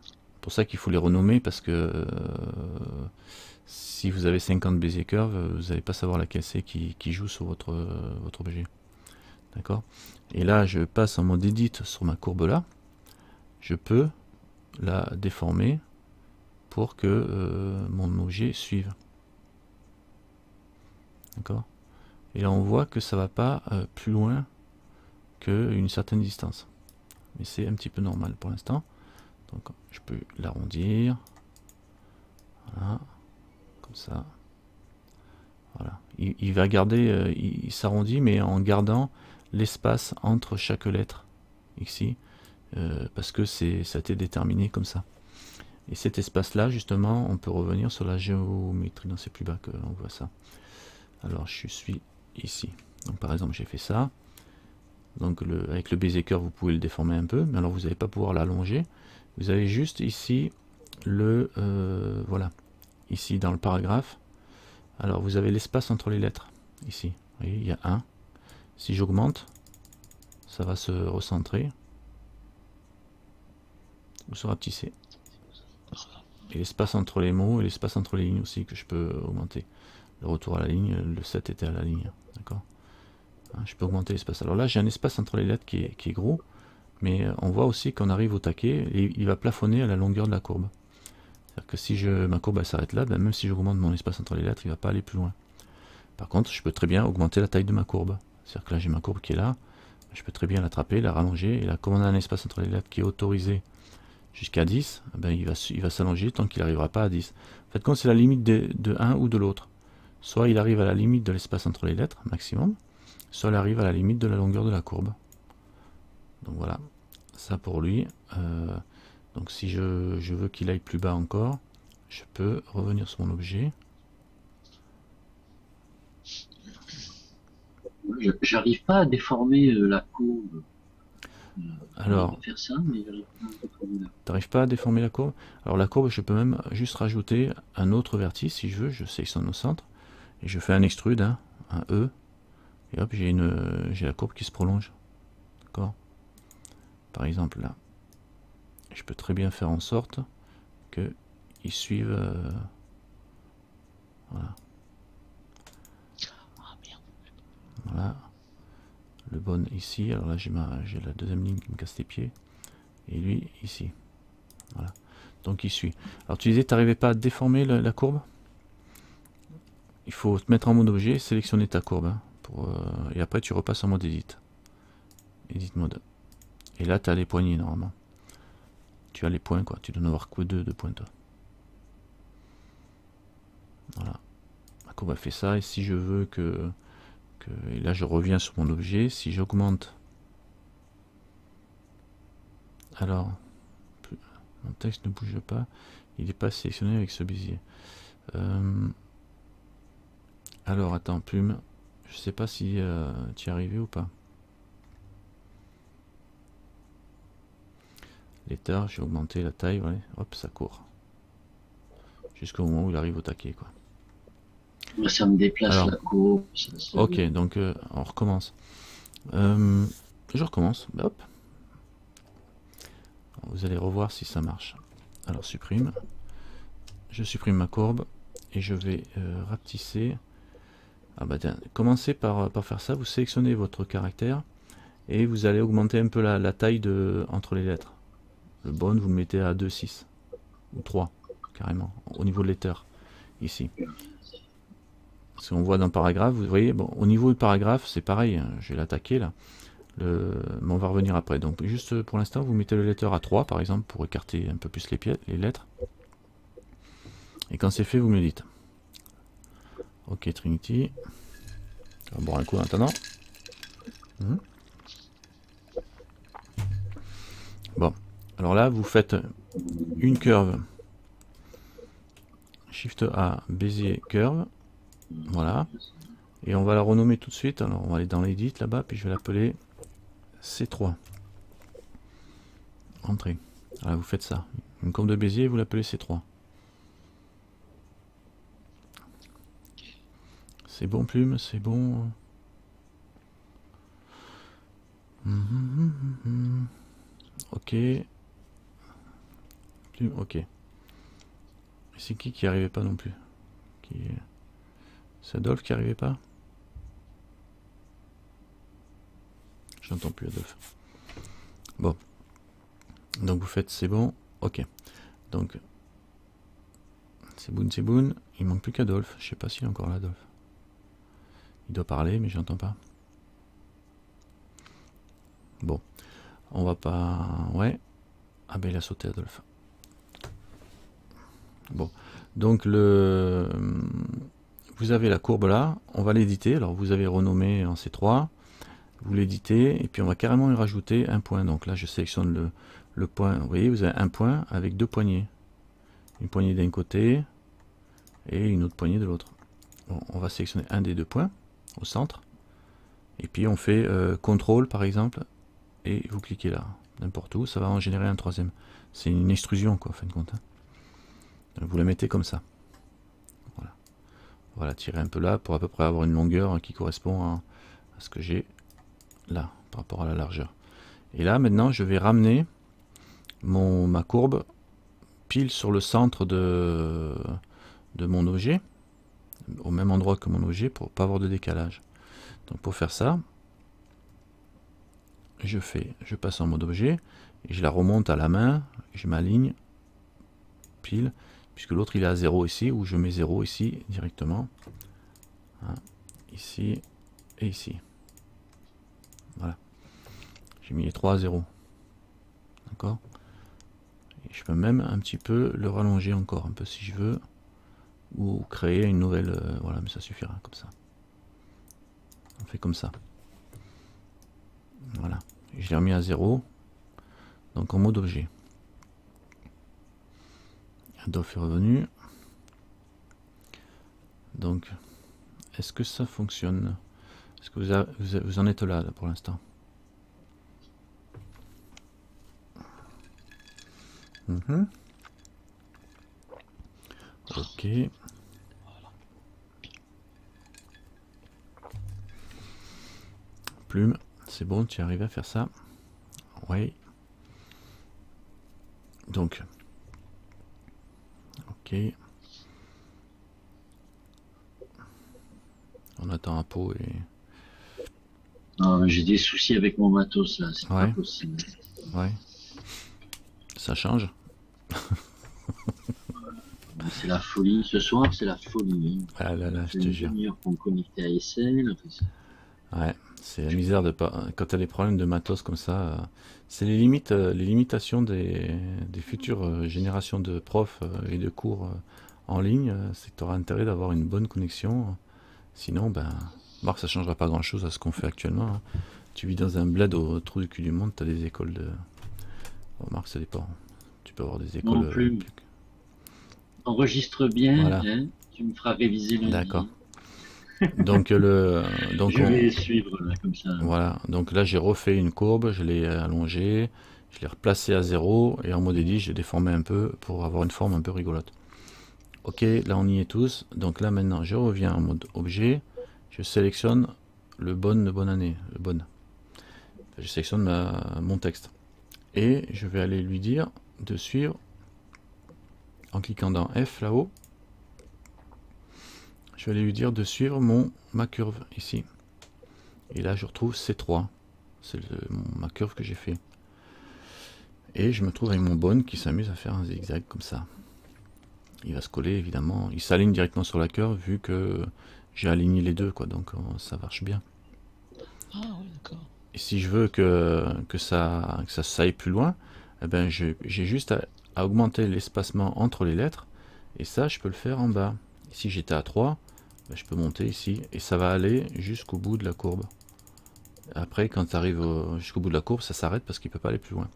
C'est pour ça qu'il faut les renommer, parce que si vous avez 50 Bézier Curve, vous n'allez pas savoir laquelle c'est qui joue sur votre objet. D'accord? Et là, je passe en mode Edit sur ma courbe là. Je peux la déformer pour que mon objet suive. D'accord? Et là on voit que ça va pas plus loin qu'une certaine distance. Mais c'est un petit peu normal pour l'instant. Donc je peux l'arrondir. Voilà. Comme ça. Voilà. Il va garder, il s'arrondit, mais en gardant l'espace entre chaque lettre ici, parce que ça a été déterminé comme ça. Et cet espace-là, justement, on peut revenir sur la géométrie. Non, c'est plus bas que on voit ça. Alors, je suis ici. Donc, par exemple, j'ai fait ça. Donc, avec le baiser curve, vous pouvez le déformer un peu, mais alors vous n'allez pas pouvoir l'allonger. Vous avez juste ici voilà, ici dans le paragraphe. Alors, vous avez l'espace entre les lettres, ici. Vous voyez, il y a 1. Si j'augmente, ça va se recentrer ou se rapetisser. Et l'espace entre les mots et l'espace entre les lignes aussi que je peux augmenter. Le retour à la ligne, le 7 était à la ligne. D'accord. Je peux augmenter l'espace. Alors là, j'ai un espace entre les lettres qui est gros, mais on voit aussi qu'on arrive au taquet et il va plafonner à la longueur de la courbe. C'est-à-dire que si ma courbe s'arrête là, ben même si j'augmente mon espace entre les lettres, il ne va pas aller plus loin. Par contre, je peux très bien augmenter la taille de ma courbe. C'est-à-dire que là, j'ai ma courbe qui est là. Je peux très bien l'attraper, la rallonger. Et là, comme on a un espace entre les lettres qui est autorisé jusqu'à 10, ben il va s'allonger tant qu'il n'arrivera pas à 10. En fait, quand c'est la limite de 1 ou de l'autre, soit il arrive à la limite de l'espace entre les lettres, maximum, soit il arrive à la limite de la longueur de la courbe. Donc voilà, ça pour lui. Donc si je veux qu'il aille plus bas encore, je peux revenir sur mon objet. J'arrive pas à déformer la courbe. Alors, faire ça, mais t'arrives pas à déformer la courbe? Alors la courbe, je peux même juste rajouter un autre vertice si je veux. Je sélectionne au centre et je fais un extrude, hein, un E, et hop, j'ai la courbe qui se prolonge. D'accord? Par exemple là, je peux très bien faire en sorte que ils suivent. Voilà. Voilà. Le bon ici. Alors là, j'ai la deuxième ligne qui me casse les pieds. Et lui ici. Voilà. Donc il suit. Alors tu disais, tu n'arrivais pas à déformer la courbe? Il faut te mettre en mode objet, sélectionner ta courbe. Hein, et après tu repasses en mode edit. Edit mode. Et là tu as les poignées normalement. Tu as les points quoi. Tu dois en avoir que deux de pointe. Voilà. La courbe a fait ça. Et si je veux et là je reviens sur mon objet, si j'augmente, alors mon texte ne bouge pas, il n'est pas sélectionné avec ce biaisier. Alors attends, plume, je sais pas si tu y es arrivé ou pas. L'état, j'ai augmenté la taille, ouais, hop, ça court. Jusqu'au moment où il arrive au taquet quoi. Ça me déplace la courbe. Ok, donc on recommence. Je recommence. Hop. Vous allez revoir si ça marche. Alors supprime. Je supprime ma courbe et je vais rapetisser. Ah bah tiens, commencez par faire ça. Vous sélectionnez votre caractère et vous allez augmenter un peu la taille entre les lettres. Le bon, vous le mettez à 2,6 ou 3 carrément au niveau de l'éther ici. Parce qu'on voit dans le paragraphe, vous voyez, bon, au niveau du paragraphe, c'est pareil, hein, je vais l'attaquer là, mais on va revenir après. Donc juste pour l'instant, vous mettez le letter à 3 par exemple, pour écarter un peu plus les lettres. Et quand c'est fait, vous me le dites. Ok, Trinity. On va boire un coup en attendant. Bon, alors là, vous faites une curve. Shift A, Bézier, curve. Voilà. Et on va la renommer tout de suite. Alors on va aller dans l'edit là-bas, puis je vais l'appeler C3. Entrée. Voilà, vous faites ça. Une courbe de Bézier, vous l'appelez C3. C'est bon, plume, c'est bon. Ok. Plume, ok. C'est qui arrivait pas non plus? C'est Adolphe qui arrivait pas? J'entends plus Adolphe. Bon. Donc vous faites c'est bon. Ok. Donc c'est Boon. Il manque plus qu'Adolphe. Je sais pas s'il est encore là, Adolphe. Il doit parler, mais j'entends pas. Bon. On va pas. Ouais. Ah ben il a sauté Adolphe. Bon, donc vous avez la courbe là, on va l'éditer. Alors vous avez renommé en C3, vous l'éditez, et puis on va carrément y rajouter un point. Donc là je sélectionne le point, vous voyez, vous avez un point avec deux poignées. Une poignée d'un côté et une autre poignée de l'autre. Bon, on va sélectionner un des deux points au centre, et puis on fait CTRL par exemple, et vous cliquez là, n'importe où, ça va en générer un troisième. C'est une extrusion quoi, en fin de compte. Hein. Vous la mettez comme ça. Voilà. On va la tirer un peu là pour à peu près avoir une longueur qui correspond à ce que j'ai là par rapport à la largeur. Et là maintenant je vais ramener ma courbe pile sur le centre de mon objet, au même endroit que mon objet pour pas avoir de décalage. Donc pour faire ça, je passe en mode objet et je la remonte à la main, je m'aligne pile, puisque l'autre il est à 0 ici, ou je mets 0 ici directement, hein, ici et ici. Voilà, j'ai mis les 3 à 0. D'accord. Et je peux même un petit peu le rallonger encore un peu si je veux, ou créer une nouvelle, voilà, mais ça suffira comme ça. On fait comme ça. Voilà, je l'ai remis à 0, donc en mode objet. Adolphe est revenu. Donc, est-ce que ça fonctionne? Est-ce que vous en êtes là pour l'instant? Ok. Plume, c'est bon, tu arrives à faire ça? Oui. Donc, ok. On attend un pot et... Non, j'ai des soucis avec mon matos là, c'est Ouais. pas possible. Ouais. Ça change. C'est la folie. Ce soir, c'est la folie. Ah là là, je C'est te une jure. demi-heure pour me connecter à SL. Ouais, c'est la misère de pas. Quand tu as des problèmes de matos comme ça, c'est les limites, les limitations des futures générations de profs et de cours en ligne. C'est que tu auras intérêt d'avoir une bonne connexion. Sinon, ben, Marc, ça changera pas grand chose à ce qu'on fait actuellement. Hein. Tu vis dans un bled au trou du cul du monde, tu as des écoles de. Bon, Marc, ça dépend. Tu peux avoir des écoles. Non plus. Enregistre bien, voilà. hein, tu me feras réviser lundi. D'accord. Donc je vais suivre là, comme ça. Voilà, donc là j'ai refait une courbe, je l'ai allongée, je l'ai replacée à 0 et en mode edit j'ai déformé un peu pour avoir une forme un peu rigolote. Ok, là on y est tous, donc là maintenant je reviens en mode objet, je sélectionne le bonne année, le bon. Je sélectionne mon texte et je vais aller lui dire de suivre en cliquant dans F là-haut. Je vais aller lui dire de suivre ma curve ici. Et là, je retrouve C3. C'est ma curve que j'ai fait. Et je me trouve avec mon bon qui s'amuse à faire un zigzag comme ça. Il va se coller, évidemment. Il s'aligne directement sur la curve vu que j'ai aligné les deux, quoi. Donc, ça marche bien. Ah oui, d'accord. Et si je veux que ça aille plus loin, eh ben, j'ai juste à augmenter l'espacement entre les lettres. Et ça, je peux le faire en bas. Si j'étais à 3, ben, je peux monter ici. Et ça va aller jusqu'au bout de la courbe. Après, quand tu arrives jusqu'au bout de la courbe, ça s'arrête parce qu'il ne peut pas aller plus loin.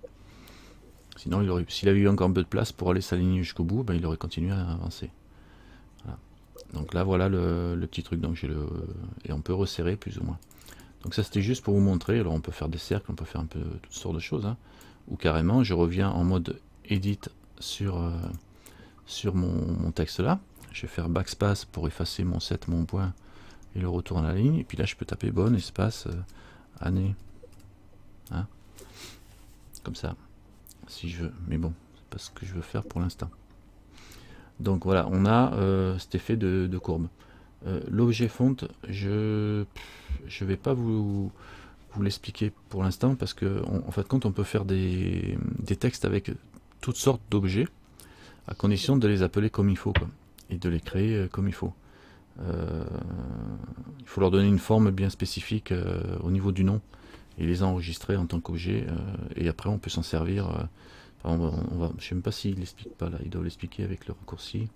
Sinon, s'il avait eu encore un peu de place pour aller s'aligner jusqu'au bout, ben, il aurait continué à avancer. Voilà. Donc là, voilà le petit truc. Donc et on peut resserrer plus ou moins. Donc ça, c'était juste pour vous montrer. Alors, on peut faire des cercles, on peut faire un peu toutes sortes de choses. Hein. Ou carrément, je reviens en mode edit sur mon texte là. Je vais faire backspace pour effacer mon set, mon point et le retour à la ligne. Et puis là, je peux taper bon espace année. Hein, comme ça. Si je veux. Mais bon, c'est pas ce que je veux faire pour l'instant. Donc voilà, on a cet effet de courbe. L'objet font, je vais pas vous l'expliquer pour l'instant parce que en fait compte on peut faire des textes avec toutes sortes d'objets à condition de les appeler comme il faut quoi, et de les créer comme il faut. Il faut leur donner une forme bien spécifique au niveau du nom et les enregistrer en tant qu'objet et après on peut s'en servir Je sais même pas s'il l'explique pas là, il doit l'expliquer avec le raccourci.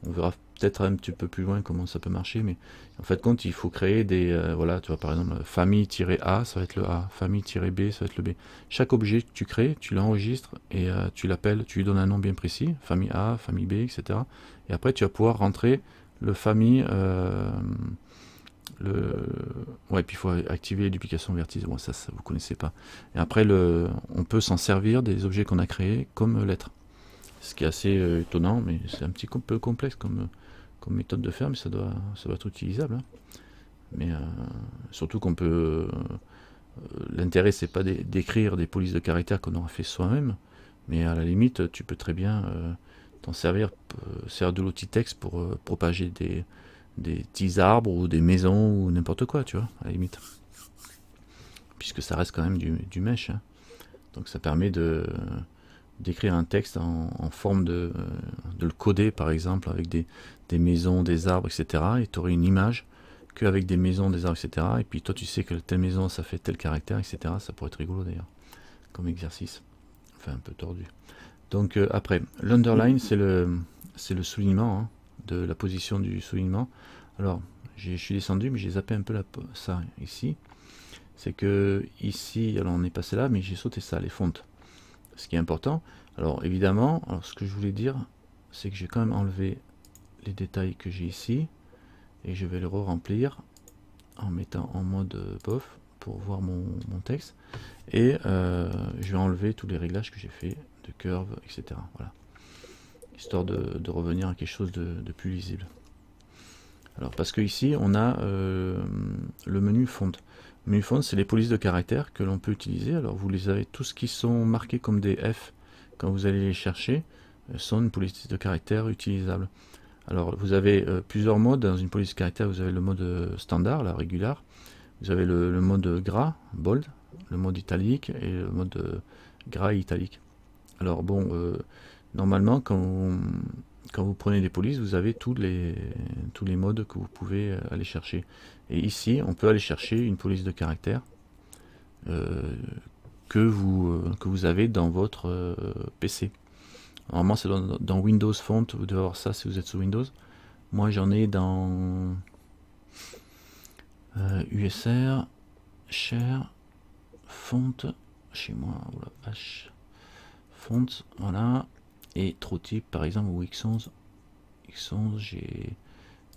On verra peut-être un petit peu plus loin comment ça peut marcher, mais en fait compte il faut créer des voilà, tu vois par exemple famille-A ça va être le A, famille-B ça va être le B. Chaque objet que tu crées, tu l'enregistres et tu l'appelles, tu lui donnes un nom bien précis, famille A, famille B, etc. Et après tu vas pouvoir rentrer le famille ouais, puis il faut activer les duplications vertices. Bon, ça vous connaissez pas. Et après, on peut s'en servir des objets qu'on a créés comme lettres. Ce qui est assez étonnant, mais c'est un petit peu complexe comme méthode de faire, mais ça doit être utilisable. Hein. Mais surtout qu'on peut. L'intérêt, c'est pas d'écrire des polices de caractères qu'on aura fait soi-même, mais à la limite, tu peux très bien t'en servir de l'outil texte pour propager des petits arbres ou des maisons ou n'importe quoi, tu vois, à la limite. Puisque ça reste quand même du mesh. Hein. Donc ça permet d'écrire un texte en forme de le coder, par exemple, avec des maisons, des arbres, etc. Et tu aurais une image qu'avec des maisons, des arbres, etc. Et puis toi, tu sais que telle maison, ça fait tel caractère, etc. Ça pourrait être rigolo, d'ailleurs, comme exercice. Enfin, un peu tordu. Donc après, l'underline, c'est le soulignement, hein, de la position du soulignement. Alors, je suis descendu, mais j'ai zappé un peu ça ici. C'est que ici, alors on est passé là, mais j'ai sauté ça, les fontes. Ce qui est important. Alors évidemment, ce que je voulais dire, c'est que j'ai quand même enlevé les détails que j'ai ici. Et je vais le re-remplir en mettant en mode POF pour voir mon texte. Et je vais enlever tous les réglages que j'ai fait de curve, etc. Voilà. Histoire de revenir à quelque chose de plus lisible. Alors parce que ici on a le menu font. Le menu font, c'est les polices de caractères que l'on peut utiliser. Alors vous les avez tous qui sont marqués comme des F quand vous allez les chercher, sont une police de caractères utilisable. Alors vous avez plusieurs modes dans une police de caractère. Vous avez le mode standard, la régulière. Vous avez le mode gras, bold, le mode italique et le mode gras et italique. Alors bon, normalement quand vous prenez des polices, vous avez tous les modes que vous pouvez aller chercher. Et ici, on peut aller chercher une police de caractère que vous avez dans votre PC. Normalement, c'est dans Windows Font, vous devez avoir ça si vous êtes sous Windows. Moi, j'en ai dans USR, Share, Font, chez moi, voilà, H, Font, voilà. Et TrueType par exemple, ou X11, j'ai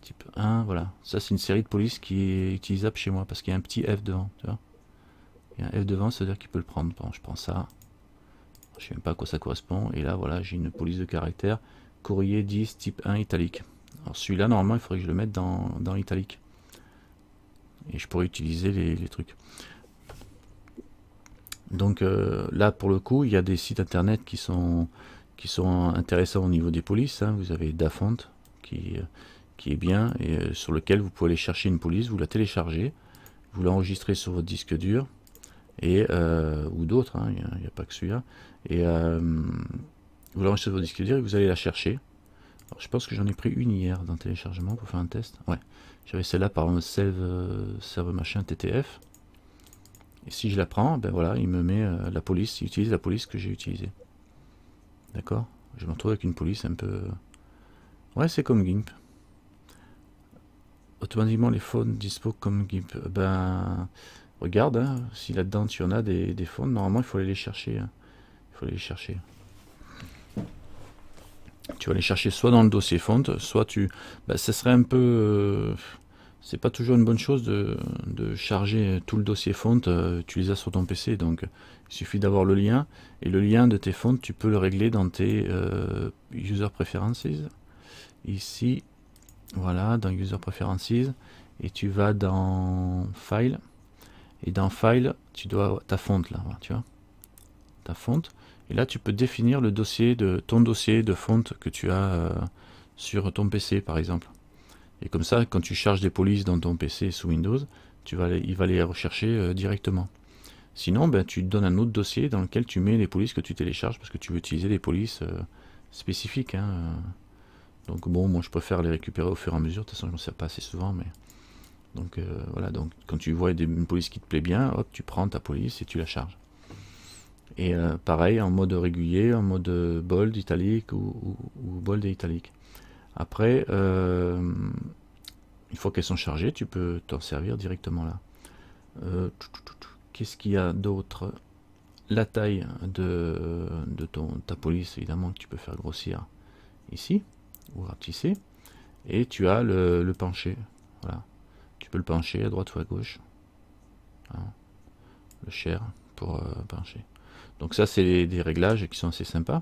type 1, voilà. Ça c'est une série de polices qui est utilisable chez moi parce qu'il y a un petit F devant, tu vois. Il y a un F devant, ça veut dire qu'il peut le prendre. Bon, je prends ça, je sais même pas à quoi ça correspond, et là voilà, j'ai une police de caractère, courrier 10, type 1, italique. Alors celui-là, normalement, il faudrait que je le mette dans italique. Et je pourrais utiliser les trucs. Donc là, pour le coup, il y a des sites internet qui sont intéressants au niveau des polices. Hein. Vous avez Dafont qui est bien et sur lequel vous pouvez aller chercher une police, vous la téléchargez, vous l'enregistrez sur votre disque dur et ou d'autres, hein, il n'y a pas que celui-là, et vous l'enregistrez sur votre disque dur et vous allez la chercher. Alors, je pense que j'en ai pris une hier dans le téléchargement pour faire un test. Ouais, j'avais celle-là par exemple save machin TTF. Et si je la prends, ben voilà, il me met la police, il utilise la police que j'ai utilisée. D'accord? Je me retrouve avec une police un peu... Ouais, c'est comme GIMP. Automatiquement, les fonts dispo comme GIMP. Ben, regarde, hein, si là-dedans tu en as des fonts, normalement il faut aller les chercher. Hein. Il faut aller les chercher. Tu vas les chercher soit dans le dossier font, soit tu... Ben, ça serait un peu... c'est pas toujours une bonne chose de charger tout le dossier font, tu les as sur ton PC, donc il suffit d'avoir le lien, et le lien de tes fonts, tu peux le régler dans tes User Preferences, ici, voilà, dans User Preferences, et tu vas dans File, et dans File, tu dois ta font là, tu vois, ta font, et là tu peux définir le dossier ton dossier de font que tu as sur ton PC par exemple. Et comme ça, quand tu charges des polices dans ton PC sous Windows, il va les rechercher directement. Sinon, ben, tu te donnes un autre dossier dans lequel tu mets les polices que tu télécharges parce que tu veux utiliser des polices spécifiques. Hein. Donc bon, moi je préfère les récupérer au fur et à mesure. De toute façon, je ne m'en sers pas assez souvent. Mais... Donc voilà, donc quand tu vois une police qui te plaît bien, hop, tu prends ta police et tu la charges. Et pareil, en mode régulier, en mode bold, italique ou bold et italique. Après, une fois qu'elles sont chargées, tu peux t'en servir directement là. Qu'est-ce qu'il y a d'autre? La taille de ta police, évidemment, que tu peux faire grossir ici, ou rapetisser. Et tu as le pencher. Voilà. Tu peux le pencher à droite ou à gauche. Hein. Le share pour pencher. Donc ça, c'est des réglages qui sont assez sympas.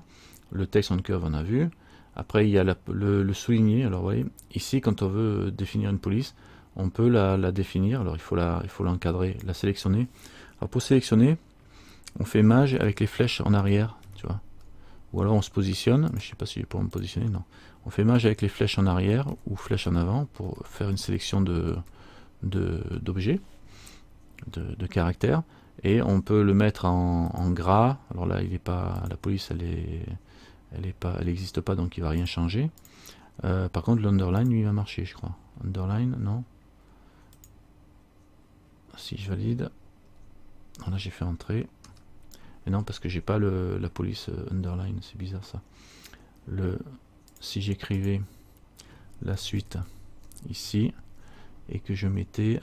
Le text on curve, on a vu. Après, il y a le souligner. Alors, vous voyez, ici, quand on veut définir une police, on peut la définir. Alors, il faut l'encadrer, la sélectionner. Alors, pour sélectionner, on fait mage avec les flèches en arrière, tu vois. Ou alors, on se positionne. Mais je ne sais pas si je pourrais me positionner, non. On fait mage avec les flèches en arrière ou flèches en avant pour faire une sélection d'objets, de caractères. Et on peut le mettre en gras. Alors là, il est pas, la police, elle n'existe pas, donc il va rien changer. Par contre, l'underline, lui, il va marcher, je crois. Underline, non. Si je valide. Non, là, j'ai fait entrer. Et non, parce que j'ai pas la police underline, c'est bizarre ça. Si j'écrivais la suite ici et que je mettais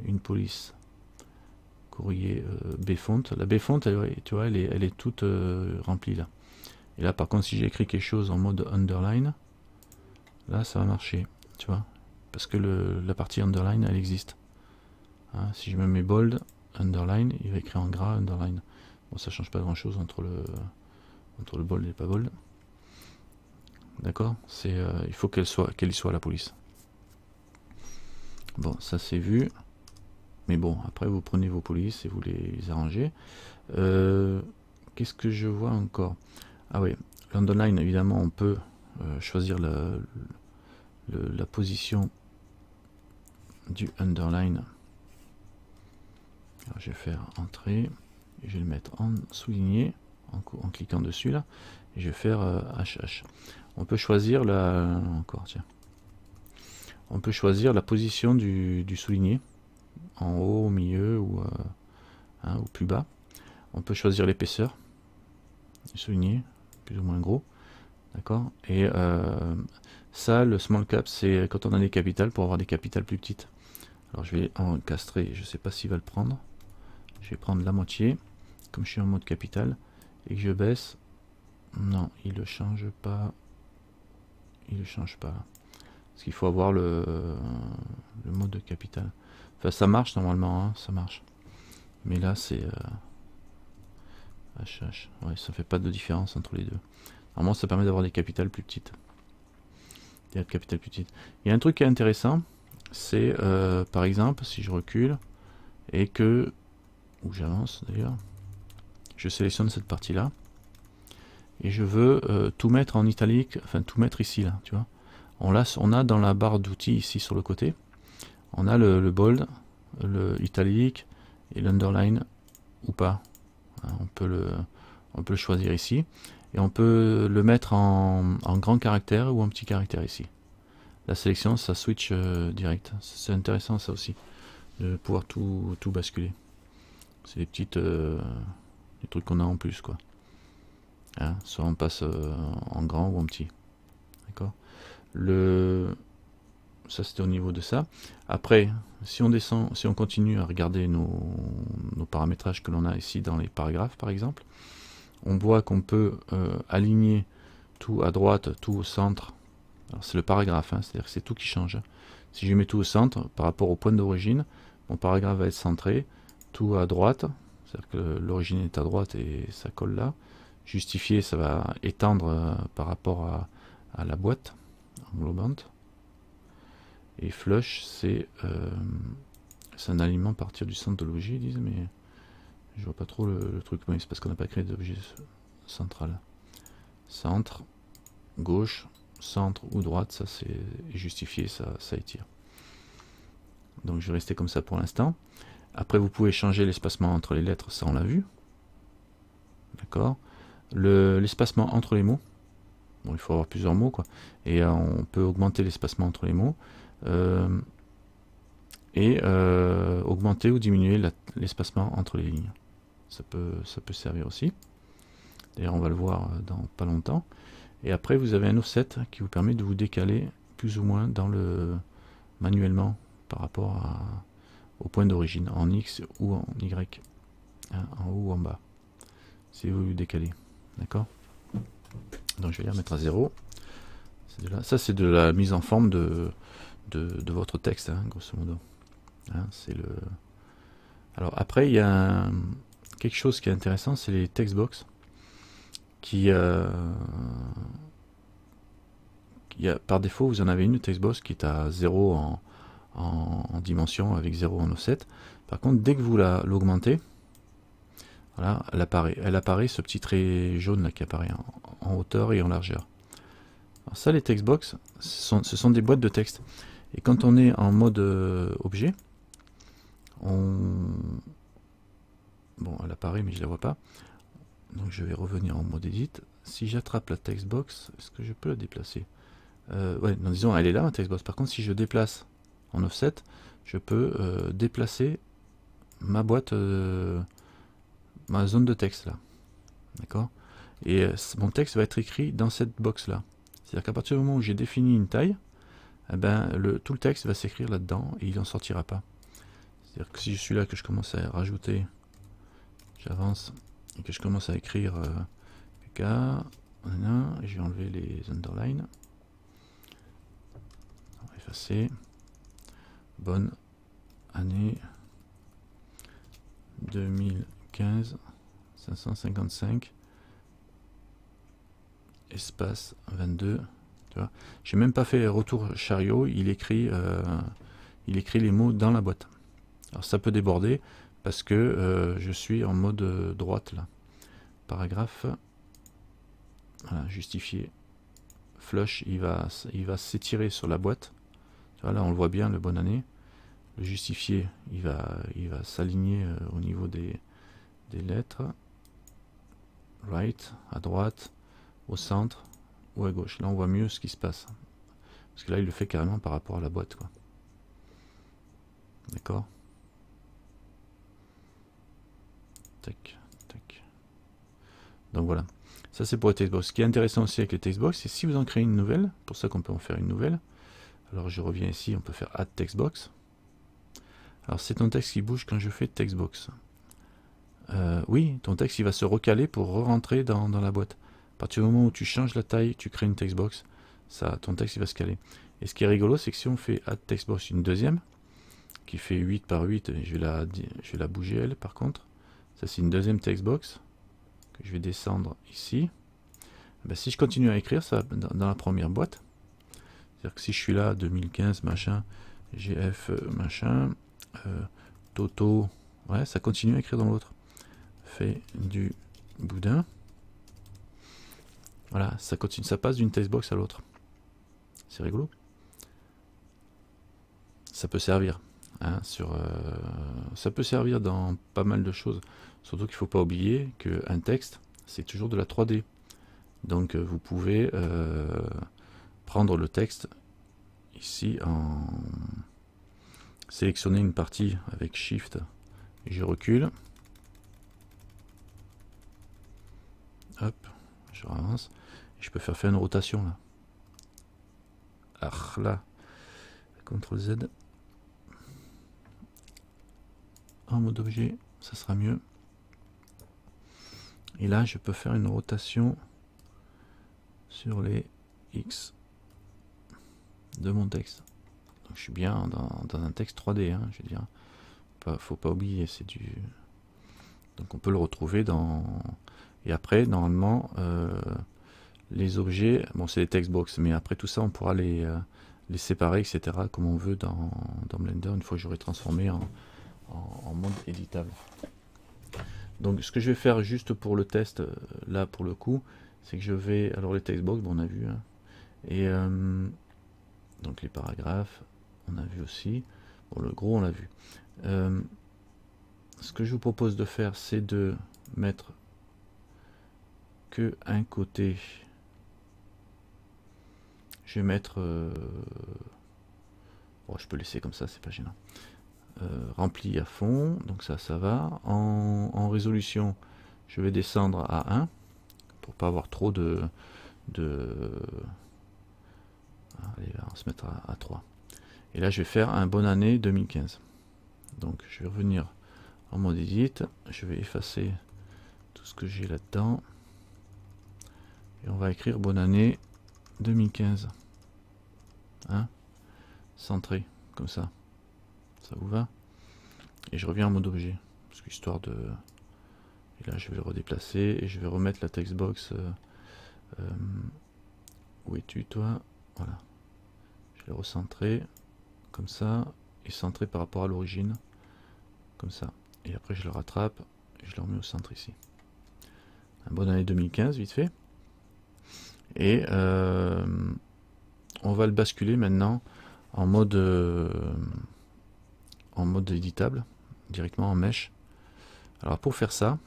une police courrier bfont, la bfont, tu vois, elle est toute remplie là. Et là, par contre, si j'écris quelque chose en mode underline, là, ça va marcher, tu vois, parce que la partie underline, elle existe. Hein, si je me mets bold, underline, il va écrire en gras, underline. Bon, ça change pas grand-chose entre le bold et pas bold. D'accord. Il faut qu'elle y soit la police. Bon, ça c'est vu. Mais bon, après, vous prenez vos polices et vous les arrangez. Qu'est-ce que je vois encore? Ah oui, l'underline, évidemment, on peut choisir la position du underline. Alors, je vais faire entrer, et je vais le mettre en souligné, en cliquant dessus là, et je vais faire HH. On peut choisir on peut choisir la position du souligné, en haut, au milieu ou plus bas. On peut choisir l'épaisseur du souligné, plus ou moins gros. D'accord. Et ça, le small cap, c'est quand on a des capitales pour avoir des capitales plus petites. Alors je vais encastrer, je ne sais pas s'il va le prendre. Je vais prendre la moitié, comme je suis en mode capital, et que je baisse. Non, il ne le change pas. Il ne change pas. Parce qu'il faut avoir le mode capital. Enfin, ça marche normalement, hein, ça marche. Mais là, c'est HH. Ouais, ça fait pas de différence entre les deux. Normalement, ça permet d'avoir des capitales plus petites. Il y a un truc qui est intéressant, c'est par exemple, si je recule et que, ou j'avance d'ailleurs, je sélectionne cette partie-là et je veux tout mettre en italique, enfin tout mettre ici, là, tu vois. On a dans la barre d'outils ici sur le côté, on a le bold, le italique et l'underline ou pas. On peut le choisir ici et on peut le mettre en grand caractère ou en petit caractère ici. La sélection, ça switch direct. C'est intéressant ça aussi, de pouvoir tout basculer. C'est des trucs qu'on a en plus, quoi. Hein, soit on passe en grand ou en petit. D'accord. Ça c'était au niveau de ça. Après, si on descend, si on continue à regarder nos paramétrages que l'on a ici dans les paragraphes par exemple, on voit qu'on peut aligner tout à droite, tout au centre. C'est le paragraphe, hein, c'est-à-dire que c'est tout qui change. Si je mets tout au centre par rapport au point d'origine, mon paragraphe va être centré, tout à droite, c'est-à-dire que l'origine est à droite et ça colle là. Justifier, ça va étendre par rapport à la boîte englobante. Et flush, c'est un alignement à partir du centre de l'objet, ils disent, mais je vois pas trop le truc. Oui, c'est parce qu'on n'a pas créé d'objet central. Centre, gauche, centre ou droite, ça c'est justifié, ça étire. Donc je vais rester comme ça pour l'instant. Après, vous pouvez changer l'espacement entre les lettres, ça on l'a vu. D'accord. L'espacement entre les mots. Bon, il faut avoir plusieurs mots, quoi. Et on peut augmenter l'espacement entre les mots. Augmenter ou diminuer l'espacement entre les lignes. ça peut servir aussi. D'ailleurs, on va le voir dans pas longtemps. Et après, vous avez un offset qui vous permet de vous décaler plus ou moins manuellement par rapport au point d'origine, en X ou en Y, hein, en haut ou en bas, si vous décalez. D'accord? Donc je vais les remettre à 0. Ça, c'est de la mise en forme de votre texte, hein, grosso modo. Hein, Alors après, il y a quelque chose qui est intéressant, c'est les textbox qui par défaut, vous en avez une textbox qui est à 0 en dimension avec 0 en offset. Par contre, dès que vous l'augmentez, voilà, elle apparaît ce petit trait jaune là qui apparaît en hauteur et en largeur. Alors ça, les textbox, ce sont des boîtes de texte. Et quand on est en mode objet, bon, elle apparaît mais je la vois pas. Donc je vais revenir en mode edit. Si j'attrape la textbox, est-ce que je peux la déplacer? Ouais, non, disons, elle est là, la textbox. Par contre, si je déplace en offset, je peux déplacer ma boîte, ma zone de texte là. D'accord? Et mon texte va être écrit dans cette box là. C'est-à-dire qu'à partir du moment où j'ai défini une taille, eh ben, tout le texte va s'écrire là-dedans et il n'en sortira pas. C'est-à-dire que si je suis là, que je commence à rajouter, j'avance, et que je commence à écrire PK, je vais enlever les underlines. On va effacer. Bonne année 2015, 555, espace 22. Tu vois, j'ai même pas fait retour chariot, il écrit les mots dans la boîte. Alors ça peut déborder parce que je suis en mode droite là. Paragraphe, voilà, justifié. Flush, il va s'étirer sur la boîte. Tu vois, là on le voit bien, le bonne année. Le justifié, il va s'aligner au niveau des lettres. Right, à droite, au centre ou à gauche. Là on voit mieux ce qui se passe. Parce que là il le fait carrément par rapport à la boîte, quoi. D'accord? Tac, tac. Donc voilà. Ça c'est pour les textbox. Ce qui est intéressant aussi avec les textbox, c'est si vous en créez une nouvelle, pour ça qu'on peut en faire une nouvelle. Alors je reviens ici, on peut faire add textbox. Alors c'est ton texte qui bouge quand je fais textbox. Oui, ton texte il va se recaler pour re-rentrer dans la boîte. À partir du moment où tu changes la taille, tu crées une textbox, ton texte il va se caler. Et ce qui est rigolo, c'est que si on fait add textbox une deuxième, qui fait 8 par 8, je vais la bouger elle par contre. Ça c'est une deuxième textbox, que je vais descendre ici. Ben, si je continue à écrire ça dans la première boîte, c'est-à-dire que si je suis là, 2015, machin, GF, machin, Toto, ouais, ça continue à écrire dans l'autre. Fait du boudin. Voilà, ça continue, ça passe d'une textbox à l'autre. C'est rigolo. Ça peut servir. Hein, ça peut servir dans pas mal de choses. Surtout qu'il ne faut pas oublier qu'un texte, c'est toujours de la 3D. Donc vous pouvez prendre le texte ici sélectionner une partie avec Shift et je recule. Hop, je avance. Je peux faire une rotation là. Ah là. CTRL Z. En mode objet, ça sera mieux. Et là, je peux faire une rotation sur les X de mon texte. Donc, je suis bien dans un texte 3D, hein, je veux dire. Faut pas oublier, c'est du. Donc, on peut le retrouver dans. Et après, normalement, les objets, bon, c'est les textbox, mais après tout ça, on pourra les séparer, etc., comme on veut dans Blender, une fois que j'aurai transformé en mode éditable. Donc ce que je vais faire juste pour le test, là pour le coup, c'est que je vais, alors les textbox, bon, on a vu, hein, et donc les paragraphes, on a vu aussi, bon, le gros on l'a vu. Ce que je vous propose de faire, c'est de mettre que un côté. Je vais mettre, bon, je peux laisser comme ça, c'est pas gênant. Rempli à fond, donc ça va. En résolution, je vais descendre à 1 pour pas avoir trop de... Allez, là, on va se mettre à 3. Et là, je vais faire un bonne année 2015. Donc, je vais revenir en mode edit. Je vais effacer tout ce que j'ai là-dedans. Et on va écrire bonne année 2015. Hein? Centré, comme ça. Ça vous va? Et je reviens en mode objet. Parce que histoire de... Et là, je vais le redéplacer. Et je vais remettre la textbox. Où es-tu, toi? Voilà. Je vais le recentrer. Comme ça. Et centré par rapport à l'origine. Comme ça. Et après, je le rattrape. Et je le remets au centre ici. Un bonne année 2015, vite fait. Et on va le basculer maintenant en mode éditable, directement en mesh. Alors pour faire ça,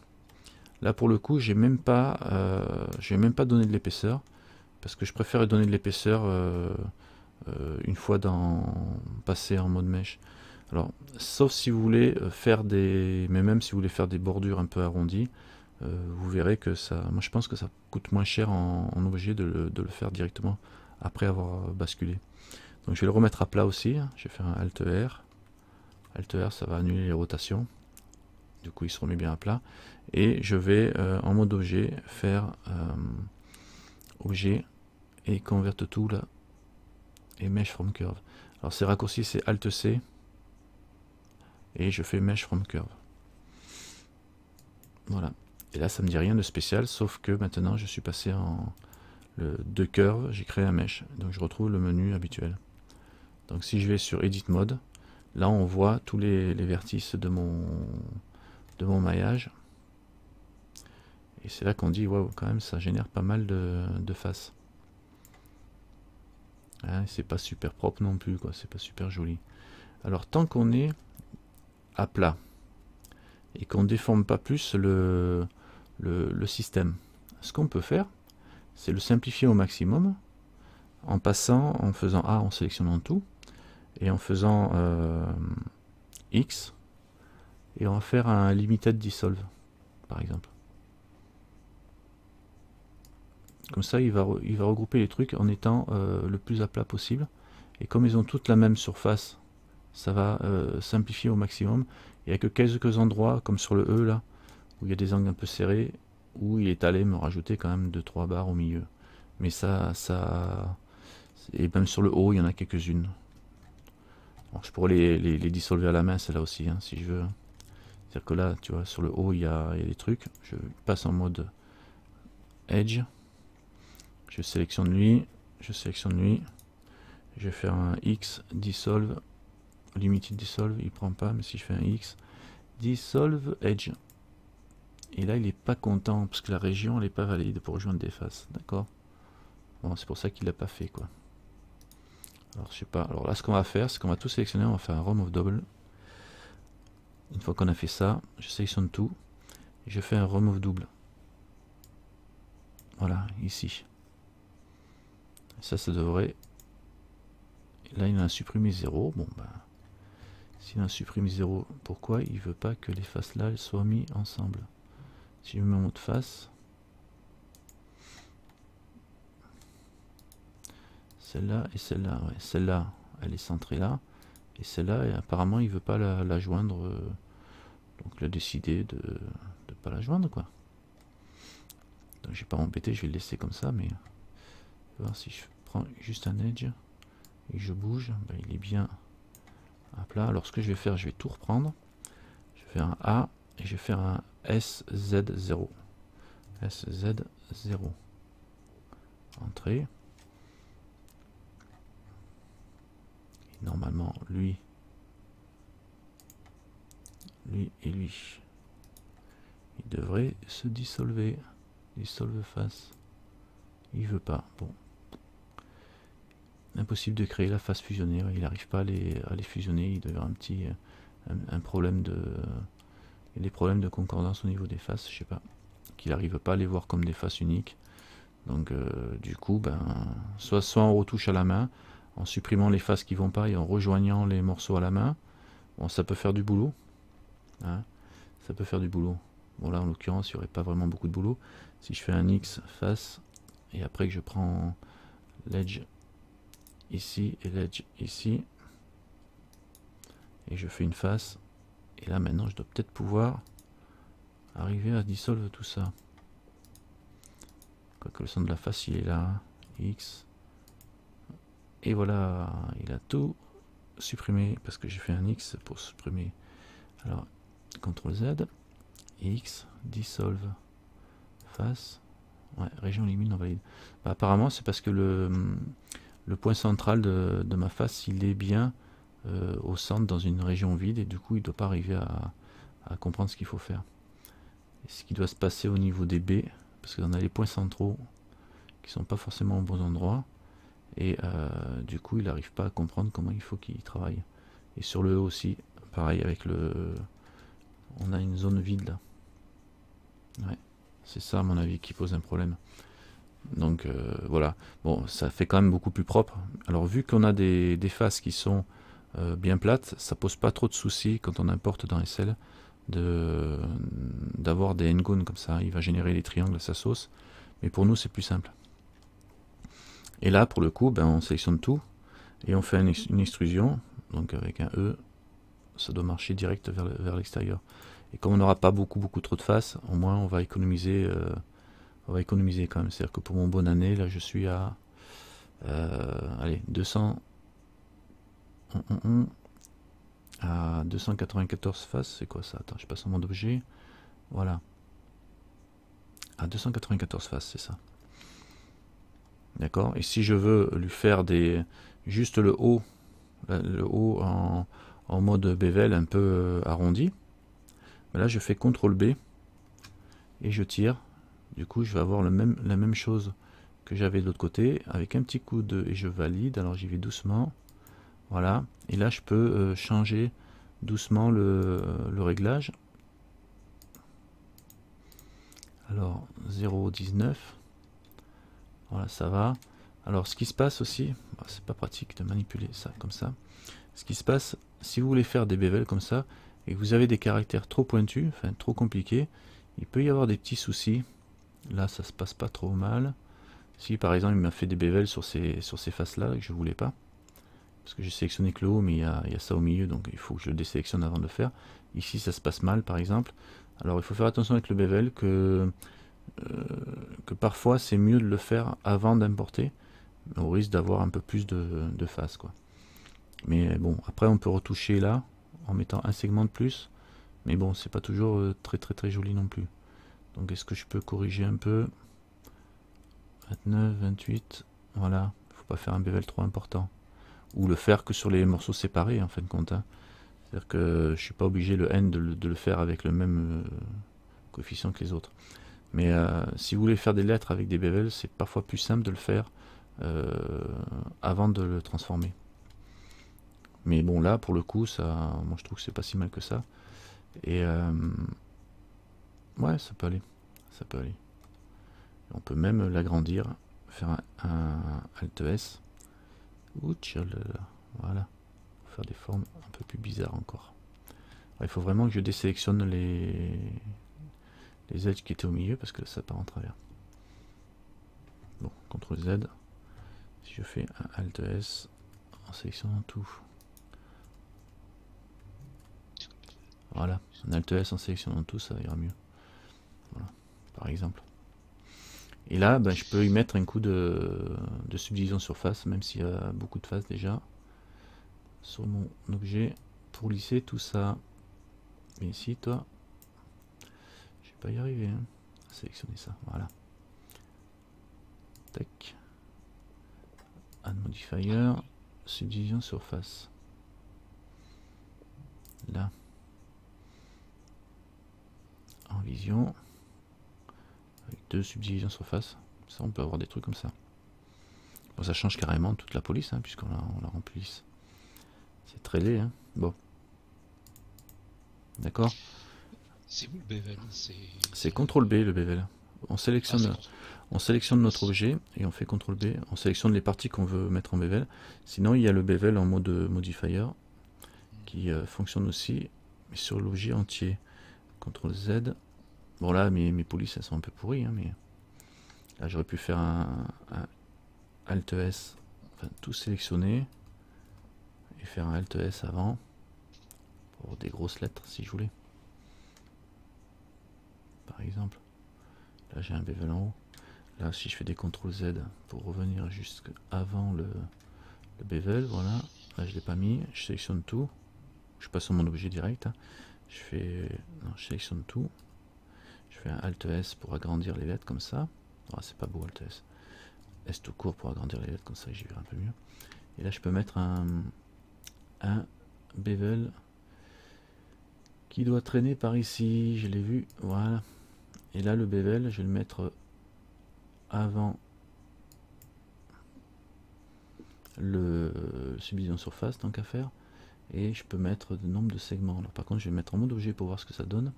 là pour le coup, j'ai même pas donné de l'épaisseur parce que je préfère donner de l'épaisseur une fois passer en mode mesh. Alors sauf si vous voulez faire mais même si vous voulez faire des bordures un peu arrondies. Vous verrez que ça, moi je pense que ça coûte moins cher en objet de le faire directement après avoir basculé. Donc je vais le remettre à plat aussi, je vais faire un Alt R. Alt R, ça va annuler les rotations. Du coup il se remet bien à plat. Et je vais en mode objet faire objet et convert tool et mesh from curve. Alors ces raccourcis c'est Alt C et je fais mesh from curve. Voilà. Et là, ça me dit rien de spécial, sauf que maintenant, je suis passé en de curve, j'ai créé un mesh. Donc, je retrouve le menu habituel. Donc, si je vais sur Edit Mode, là, on voit tous les vertices de mon maillage. Et c'est là qu'on dit, waouh, quand même, ça génère pas mal de faces. Hein, c'est pas super propre non plus, quoi. C'est pas super joli. Alors, tant qu'on est à plat et qu'on déforme pas plus le système. Ce qu'on peut faire, c'est le simplifier au maximum en faisant A, en sélectionnant tout, et en faisant X, et on va faire un limited dissolve, par exemple. Comme ça, il va regrouper les trucs en étant le plus à plat possible, et comme ils ont toutes la même surface, ça va simplifier au maximum. Il n'y a que quelques endroits, comme sur le E là, où il y a des angles un peu serrés, où il est allé me rajouter quand même 2-3 barres au milieu. Mais et même sur le haut, il y en a quelques-unes. Je pourrais les dissolver à la main, celle-là aussi, hein, si je veux. C'est-à-dire que là, tu vois, sur le haut, il y a des trucs. Je passe en mode Edge. Je sélectionne lui. Je vais faire un X dissolve. Limited dissolve, il prend pas, mais si je fais un X dissolve Edge. Et là, il n'est pas content parce que la région elle n'est pas valide pour rejoindre des faces. D'accord? Bon, c'est pour ça qu'il l'a pas fait, quoi. Alors, je sais pas. Alors là, ce qu'on va faire, c'est qu'on va tout sélectionner. On va faire un remove double. Une fois qu'on a fait ça, je sélectionne tout. Et je fais un remove double. Voilà, ici. Ça devrait... Là, il en a supprimé 0. Bon, ben... S'il en a supprimé 0, pourquoi il veut pas que les faces là elles soient mises ensemble? Si je mets en mode face, celle-là et celle-là, ouais. Celle-là, elle est centrée là, et celle-là, apparemment, il veut pas la joindre, donc il a décidé de pas la joindre, quoi. Donc je vais pas m'embêter, je vais le laisser comme ça, mais voir si je prends juste un edge et que je bouge, ben, il est bien à plat. Alors ce que je vais faire, je vais tout reprendre, je vais faire un A et je vais faire un SZ0. SZ0. Entrée. Et normalement, lui et lui, il devrait se dissolver. Dissolve face. Il veut pas. Bon. Impossible de créer la face fusionnée. Il n'arrive pas à les fusionner. Il doit y avoir un problème de... Il y a des problèmes de concordance au niveau des faces. Je sais pas. Qu'il n'arrive pas à les voir comme des faces uniques. Donc du coup, ben, soit on retouche à la main, en supprimant les faces qui vont pas et en rejoignant les morceaux à la main. Bon, ça peut faire du boulot. Hein, ça peut faire du boulot. Bon là en l'occurrence il n'y aurait pas vraiment beaucoup de boulot. Si je fais un X face et après que je prends l'edge ici et l'edge ici et je fais une face, et là maintenant je dois peut-être pouvoir arriver à dissolver tout ça. Quoique le centre de la face il est là, X, et voilà, il a tout supprimé parce que j'ai fait un X pour supprimer. Alors CTRL Z, X, dissolve, face, ouais, région limite non valide. Bah, apparemment c'est parce que le point central de ma face il est bien au centre dans une région vide et du coup il ne doit pas arriver à comprendre ce qu'il faut faire. Et ce qui doit se passer au niveau des B, parce qu'on a les points centraux qui sont pas forcément aux bons endroits et du coup il n'arrive pas à comprendre comment il faut qu'il travaille. Et sur le E aussi, pareil avec on a une zone vide là. Ouais, c'est ça à mon avis qui pose un problème. Donc voilà, bon ça fait quand même beaucoup plus propre. Alors vu qu'on a des faces qui sont bien plates, ça pose pas trop de soucis quand on importe dans SL d'avoir des n-gones comme ça, il va générer les triangles à sa sauce, mais pour nous c'est plus simple. Et là pour le coup ben, on sélectionne tout et on fait une extrusion, donc avec un E ça doit marcher direct vers l'extérieur. Et comme on n'aura pas beaucoup trop de faces, au moins on va économiser quand même. C'est-à-dire que pour mon bonne année, là je suis à allez, 200 à 294 faces, c'est quoi ça? Attends, je passe en mode objet. Voilà. À 294 faces, c'est ça. D'accord. Et si je veux lui faire juste le haut en mode bevel un peu arrondi, là je fais CTRL B et je tire. Du coup, je vais avoir la même chose que j'avais de l'autre côté, avec un petit coup de... et je valide, alors j'y vais doucement. Voilà, et là je peux changer doucement le réglage. Alors 0,19. Voilà, ça va. Alors ce qui se passe aussi, c'est pas pratique de manipuler ça comme ça. Ce qui se passe, si vous voulez faire des bevels comme ça, et que vous avez des caractères trop pointus, enfin trop compliqués, il peut y avoir des petits soucis. Là ça se passe pas trop mal. Si par exemple il m'a fait des bevels sur ces faces là que je voulais pas, parce que j'ai sélectionné que le haut mais il y a ça au milieu, donc il faut que je le désélectionne avant de le faire. Ici ça se passe mal par exemple, alors il faut faire attention avec le bevel que parfois c'est mieux de le faire avant d'importer, au risque d'avoir un peu plus de faces quoi. Mais bon, après on peut retoucher là en mettant un segment de plus, mais bon c'est pas toujours très joli non plus. Donc est-ce que je peux corriger un peu? 29, 28, voilà, faut pas faire un bevel trop important. Ou le faire que sur les morceaux séparés en fin de compte. Hein. C'est-à-dire que je suis pas obligé le N de le faire avec le même coefficient que les autres. Mais si vous voulez faire des lettres avec des bevels, c'est parfois plus simple de le faire avant de le transformer. Mais bon là pour le coup moi je trouve que c'est pas si mal que ça. Et ouais ça peut aller. Ça peut aller. On peut même l'agrandir, faire un Alt S. Ouch, voilà. Faire des formes un peu plus bizarres encore. Alors, il faut vraiment que je désélectionne les edges qui étaient au milieu parce que ça part en travers. Bon, CTRL Z. Si je fais un Alt S en sélectionnant tout. Voilà, un Alt S en sélectionnant tout, ça ira mieux. Voilà, par exemple. Et là, ben, je peux y mettre un coup de subdivision surface, même s'il y a beaucoup de faces déjà, sur mon objet, pour lisser tout ça. Mais ici, toi, je vais pas y arriver. Hein. Sélectionner ça, voilà. Tac. Add modifier, subdivision surface. Là. En vision. Avec deux subdivisions surface, ça on peut avoir des trucs comme ça. Bon, ça change carrément toute la police, hein, puisqu'on la remplit. C'est très laid, hein. Bon. D'accord. C'est où le bevel? C'est CTRL B le bevel. On sélectionne notre objet et on fait CTRL B. On sélectionne les parties qu'on veut mettre en bevel. Sinon il y a le bevel en mode modifier qui fonctionne aussi, mais sur l'objet entier. CTRL Z. Bon là, mes polices, elles sont un peu pourries, hein, mais là, j'aurais pu faire un Alt S, enfin, tout sélectionner, et faire un Alt S avant, pour des grosses lettres, si je voulais. Par exemple. Là, j'ai un bevel en haut. Là, si je fais des CTRL Z pour revenir jusqu'avant le bevel, voilà. Là, je l'ai pas mis. Je sélectionne tout. Je passe sur mon objet direct. Hein. Je sélectionne tout. Je fais un Alt S pour agrandir les lettres comme ça. Ah, c'est pas beau Alt S. S tout court pour agrandir les lettres comme ça, j'y verrai un peu mieux. Et là, je peux mettre un bevel qui doit traîner par ici. Je l'ai vu. Voilà. Et là, le bevel, je vais le mettre avant le subdivision surface, tant qu'à faire. Et je peux mettre le nombre de segments. Alors, par contre, je vais mettre en mode objet pour voir ce que ça donne.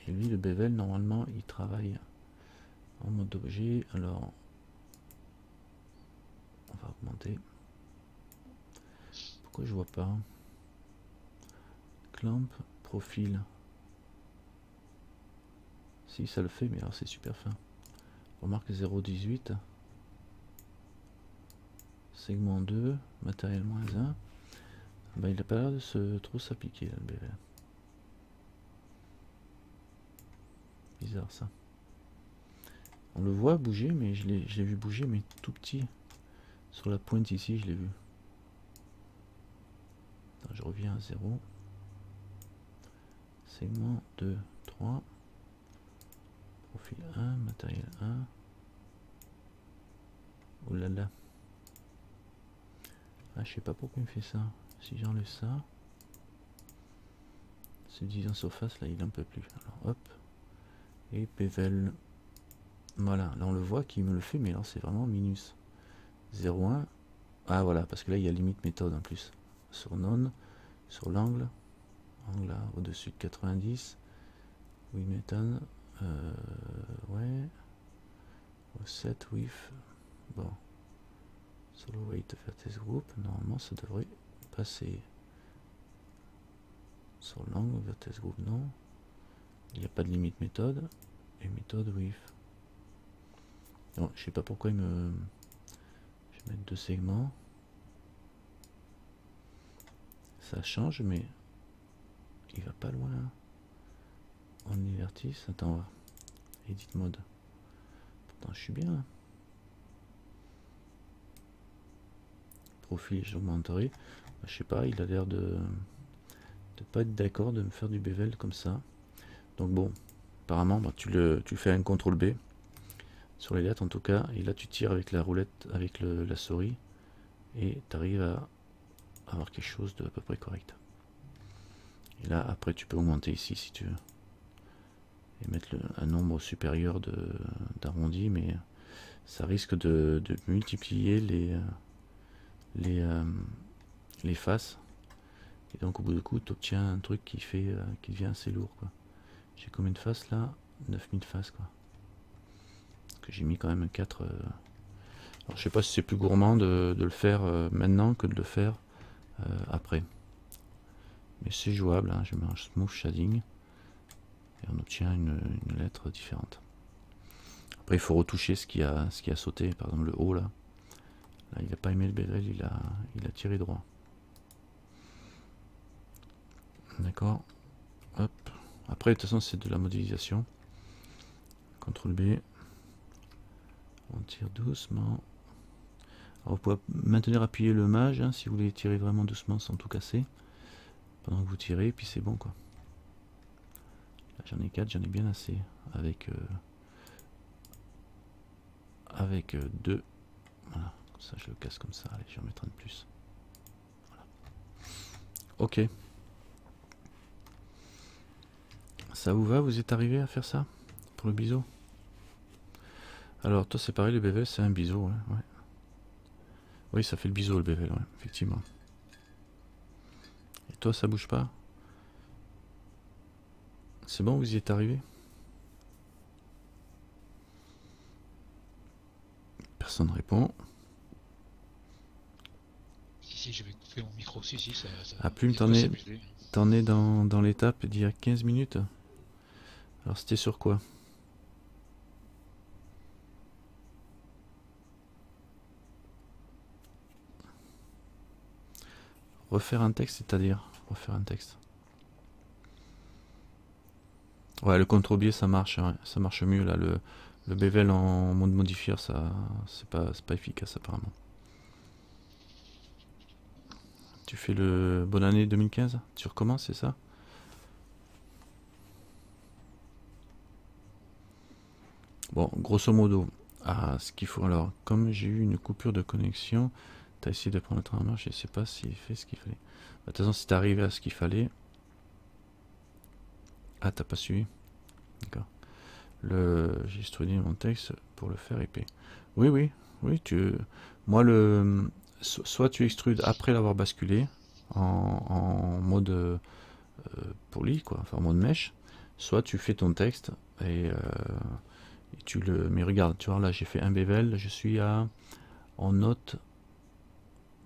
Et lui, le bevel, normalement, il travaille en mode objet. Alors, on va augmenter. Pourquoi je vois pas? Clamp, profil. Si, ça le fait, mais alors c'est super fin. Remarque 0,18. Segment 2, matériel -1. Bah, il n'a pas l'air de trop s'appliquer, le bevel. Bizarre ça. On le voit bouger, mais je l'ai vu bouger, mais tout petit. Sur la pointe ici, je l'ai vu. Attends, je reviens à 0. Segment 2, 3. Profil 1, matériel 1. Oh là là. Ah, je sais pas pourquoi il me fait ça. Si j'enlève ça. Subdivision surface, là il en peut plus. Alors hop. Et bevel. Voilà, là on le voit qu'il me le fait, mais là c'est vraiment minus. 0,1. Ah voilà, parce que là il y a limite méthode en plus. Sur non, sur l'angle. Angle là, au-dessus de 90. Oui, méthode. Ouais. Offset, width. Bon. Solo weight vertex group. Normalement ça devrait passer. Sur l'angle, vertex group non. Il n'y a pas de limite méthode. Et méthode width. Non, je sais pas pourquoi il me... Je vais mettre 2 segments. Ça change, mais il va pas loin. On y vertice. Attends, on va. Edit mode. Pourtant, je suis bien. Profil, j'augmenterai. Je sais pas, il a l'air de pas être d'accord de me faire du bevel comme ça. Donc bon, apparemment, bah, tu fais un CTRL B sur les lettres en tout cas, et là tu tires avec la roulette, avec la souris, et tu arrives à avoir quelque chose de à peu près correct. Et là après tu peux augmenter ici si tu veux, et mettre un nombre supérieur d'arrondis, mais ça risque de multiplier les faces, et donc au bout du coup tu obtiens un truc qui devient assez lourd quoi. J'ai combien de faces là? 9000 faces quoi. Que j'ai mis quand même 4. Alors, je sais pas si c'est plus gourmand de le faire maintenant que de le faire après. Mais c'est jouable, hein. Je mets un smooth shading et on obtient une lettre différente. Après il faut retoucher ce qui a sauté, par exemple le haut là. Là il n'a pas aimé le bevel, il a tiré droit. D'accord. Hop. Après de toute façon c'est de la modélisation. CTRL B. On tire doucement. Alors, vous pouvez maintenir appuyé le mage hein, si vous voulez tirer vraiment doucement sans tout casser. Pendant que vous tirez, et puis c'est bon quoi. Là j'en ai 4, j'en ai bien assez. Avec 2. Voilà, comme ça je le casse comme ça. Allez, je vais en mettre un de plus. Voilà. Ok. Ça vous va? Vous êtes arrivé à faire ça? Pour le biseau? Alors toi c'est pareil, le bevel c'est un biseau, ouais. Oui, ça fait le biseau le bevel, ouais, effectivement. Et toi ça bouge pas? C'est bon, vous y êtes arrivé? Personne répond. Si, je vais couper mon micro. Ah, Plume, t'en es dans l'étape d'il y a 15 minutes? Alors c'était sur quoi? Refaire un texte, c'est-à-dire refaire un texte. Ouais, le contre-biais ça marche, ouais, ça marche mieux là. Le bevel en mode modifier, ça c'est pas efficace apparemment. Tu fais le bonne année 2015, tu recommences, c'est ça? Bon, grosso modo, ce qu'il faut alors, comme j'ai eu une coupure de connexion, tu as essayé de prendre le train en marche, je sais pas s'il fait ce qu'il fallait. De toute façon, si tu arrivé à ce qu'il fallait. Ah, t'as pas suivi? D'accord. J'ai extrudé mon texte pour le faire épais. Oui, oui, oui, moi, soit tu extrudes après l'avoir basculé en mode poli, quoi, enfin en mode mèche, soit tu fais ton texte et tu le. Mais regarde, tu vois, là j'ai fait un bevel, je suis en note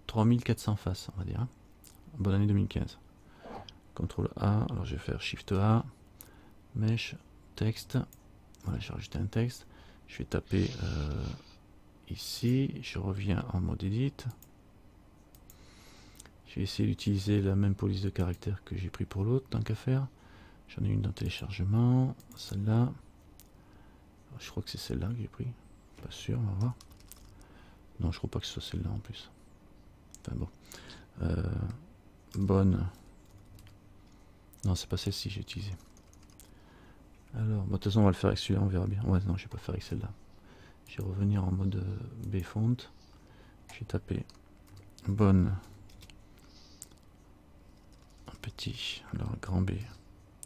3400 faces, on va dire. Bonne année 2015. CTRL A, alors je vais faire Shift A, Mesh, texte. Voilà, j'ai rajouté un texte. Je vais taper ici, je reviens en mode Edit. Je vais essayer d'utiliser la même police de caractère que j'ai pris pour l'autre, tant qu'à faire. J'en ai une dans téléchargement, celle-là. Je crois que c'est celle-là que j'ai pris. Pas sûr, on va voir. Non, je crois pas que ce soit celle-là en plus. Enfin bon. Bonne. Non, c'est pas celle-ci que j'ai utilisée. Alors, de toute façon, on va le faire avec celui-là, on verra bien. Ouais, non, je vais pas faire avec celle-là. Je vais revenir en mode B font. Je vais taper bonne. Un petit. Alors, grand B.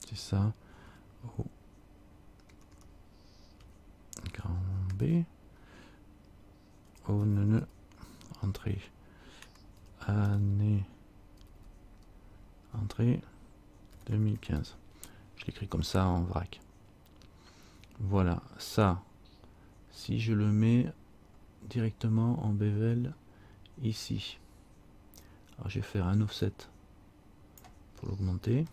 C'est ça. O. Grand B. O, ne. Entrée. Année. Entrée 2015. Je l'écris comme ça en vrac. Voilà, ça, si je le mets directement en bevel ici, alors je vais faire un offset pour l'augmenter.